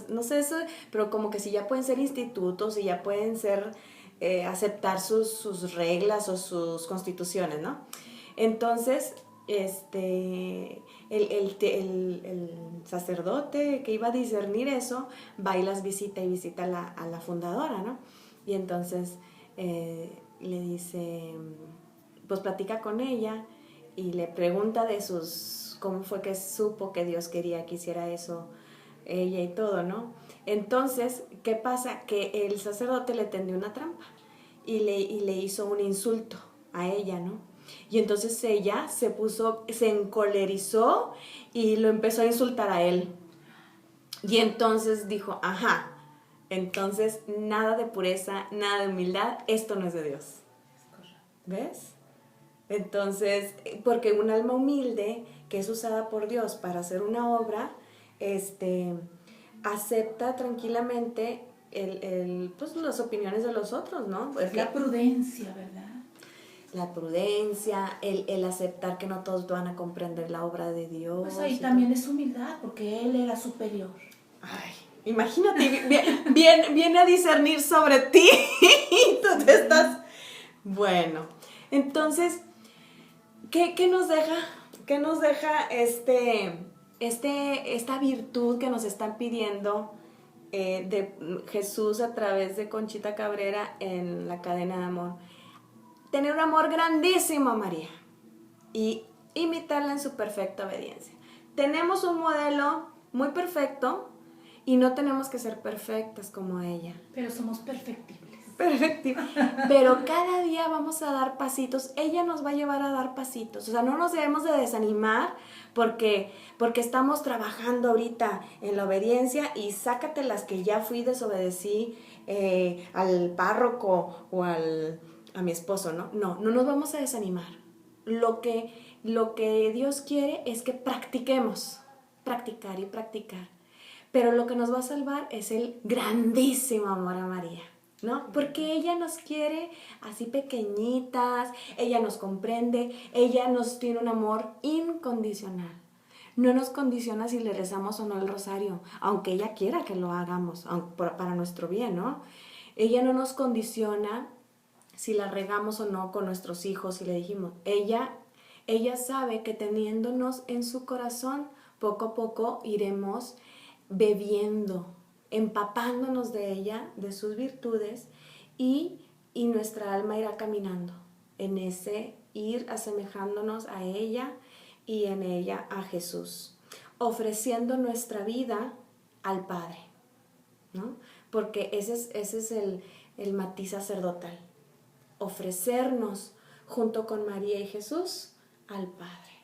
pero como que si ya pueden ser institutos y ya pueden ser, aceptar sus reglas o sus constituciones, ¿no? Entonces, el sacerdote que iba a discernir eso, va y las visita y visita a la fundadora, ¿no? Y entonces le dice, pues platica con ella y le pregunta de cómo fue que supo que Dios quería que hiciera eso ella y todo, ¿no? Entonces, ¿qué pasa? Que el sacerdote le tendió una trampa y le hizo un insulto a ella, ¿no? Y entonces ella se encolerizó y lo empezó a insultar a él. Y entonces dijo, ajá, entonces nada de pureza, nada de humildad, esto no es de Dios. ¿Ves? Entonces, porque un alma humilde que es usada por Dios para hacer una obra, acepta tranquilamente pues las opiniones de los otros, ¿no? Porque la prudencia, ¿verdad? La prudencia, el aceptar que no todos van a comprender la obra de Dios. Pues ahí también es humildad, porque Él era superior. Ay, imagínate, viene a discernir sobre ti y tú te estás... Bueno, entonces, ¿qué nos deja? ¿Qué nos deja esta virtud que nos están pidiendo de Jesús a través de Conchita Cabrera en La Cadena de Amor. Tener un amor grandísimo a María y imitarla en su perfecta obediencia. Tenemos un modelo muy perfecto y no tenemos que ser perfectas como ella. Pero somos perfectibles. Perfecto. Pero cada día vamos a dar pasitos. Ella nos va a llevar a dar pasitos. O sea, no nos debemos de desanimar porque estamos trabajando ahorita en la obediencia y sácate las que ya fui, desobedecí al párroco o a mi esposo, ¿no? No nos vamos a desanimar. Lo que Dios quiere es que practiquemos. Practicar y practicar. Pero lo que nos va a salvar es el grandísimo amor a María, ¿no? Porque ella nos quiere así pequeñitas, ella nos comprende, ella nos tiene un amor incondicional. No nos condiciona si le rezamos o no el rosario, aunque ella quiera que lo hagamos, para nuestro bien, ¿no? Ella no nos condiciona si la regamos o no con nuestros hijos, si le dijimos. Ella sabe que teniéndonos en su corazón, poco a poco iremos bebiendo, empapándonos de ella, de sus virtudes, y nuestra alma irá caminando en ese ir asemejándonos a ella y en ella a Jesús, ofreciendo nuestra vida al Padre, ¿no? Porque ese es el matiz sacerdotal, ofrecernos junto con María y Jesús al Padre.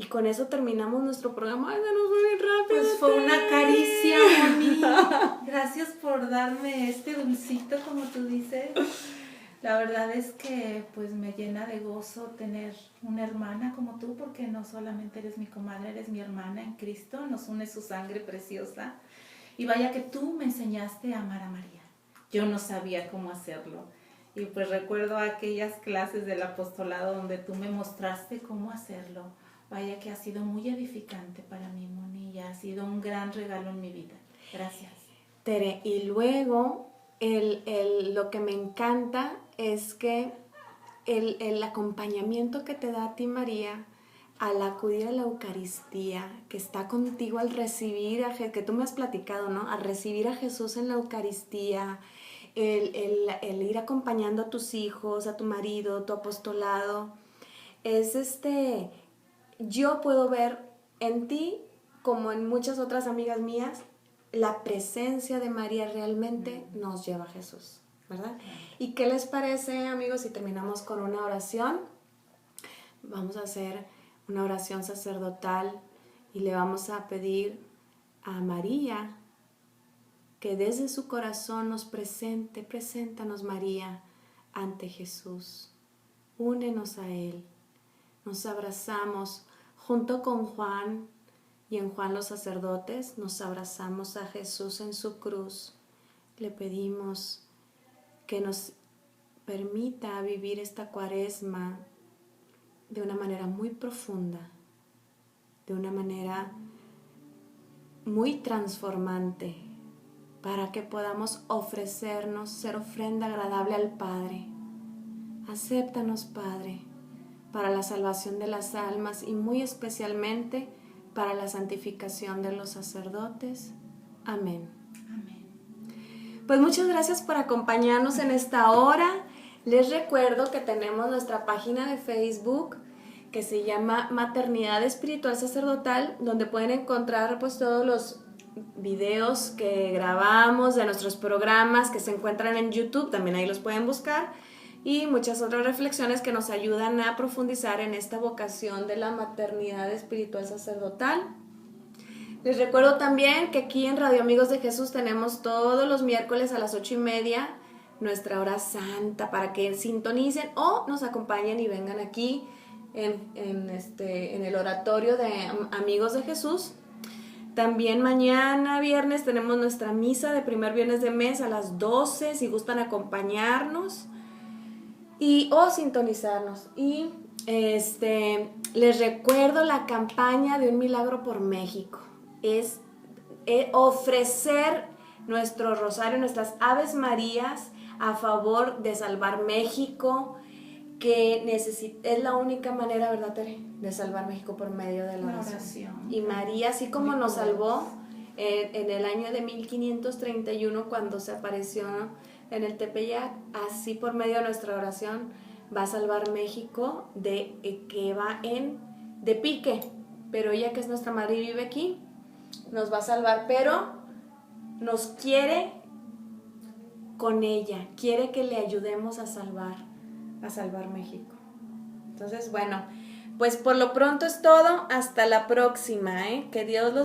Y con eso terminamos nuestro programa. ¡Ay, se nos fue bien rápido! Pues fue una caricia, Moni. Gracias por darme este dulcito, como tú dices. La verdad es que pues me llena de gozo tener una hermana como tú, porque no solamente eres mi comadre, eres mi hermana en Cristo, nos une su sangre preciosa. Y vaya que tú me enseñaste a amar a María. Yo no sabía cómo hacerlo. Y pues recuerdo aquellas clases del apostolado donde tú me mostraste cómo hacerlo. Vaya que ha sido muy edificante para mí, Moni, y ha sido un gran regalo en mi vida. Gracias. Tere, y luego lo que me encanta es que el acompañamiento que te da a ti, María, al acudir a la Eucaristía, que está contigo al recibir, que tú me has platicado, ¿no? Al recibir a Jesús en la Eucaristía, el ir acompañando a tus hijos, a tu marido, tu apostolado, yo puedo ver en ti, como en muchas otras amigas mías, la presencia de María realmente nos lleva a Jesús, ¿verdad? ¿Y qué les parece, amigos, si terminamos con una oración? Vamos a hacer una oración sacerdotal y le vamos a pedir a María que desde su corazón nos preséntanos, María, ante Jesús. Únenos a Él. Nos abrazamos junto con Juan, y en Juan los sacerdotes nos abrazamos a Jesús en su cruz. Le pedimos que nos permita vivir esta Cuaresma de una manera muy profunda, de una manera muy transformante, para que podamos ofrecernos, ser ofrenda agradable al Padre. Acéptanos, Padre, para la salvación de las almas y muy especialmente para la santificación de los sacerdotes. Amén. Amén. Pues muchas gracias por acompañarnos en esta hora. Les recuerdo que tenemos nuestra página de Facebook que se llama Maternidad Espiritual Sacerdotal, donde pueden encontrar pues todos los videos que grabamos de nuestros programas que se encuentran en YouTube, también ahí los pueden buscar, y muchas otras reflexiones que nos ayudan a profundizar en esta vocación de la maternidad espiritual sacerdotal. Les recuerdo también que aquí en Radio Amigos de Jesús tenemos todos los miércoles a las 8:30 nuestra hora santa, para que sintonicen o nos acompañen y vengan aquí en el oratorio de Amigos de Jesús. También mañana viernes tenemos nuestra misa de primer viernes de mes a las 12, si gustan acompañarnos o sintonizarnos. Y les recuerdo la campaña de Un Milagro por México. Es ofrecer nuestro rosario, nuestras Aves Marías a favor de salvar México, que es la única manera, ¿verdad, Tere?, de salvar México, por medio de la oración. Y María, así como nos salvó, en el año de 1531 cuando se apareció en el Tepeyac, así por medio de nuestra oración va a salvar México que va de pique, pero ella que es nuestra madre y vive aquí, nos va a salvar, pero nos quiere con ella, quiere que le ayudemos a salvar México. Entonces, bueno, pues por lo pronto es todo, hasta la próxima, que Dios los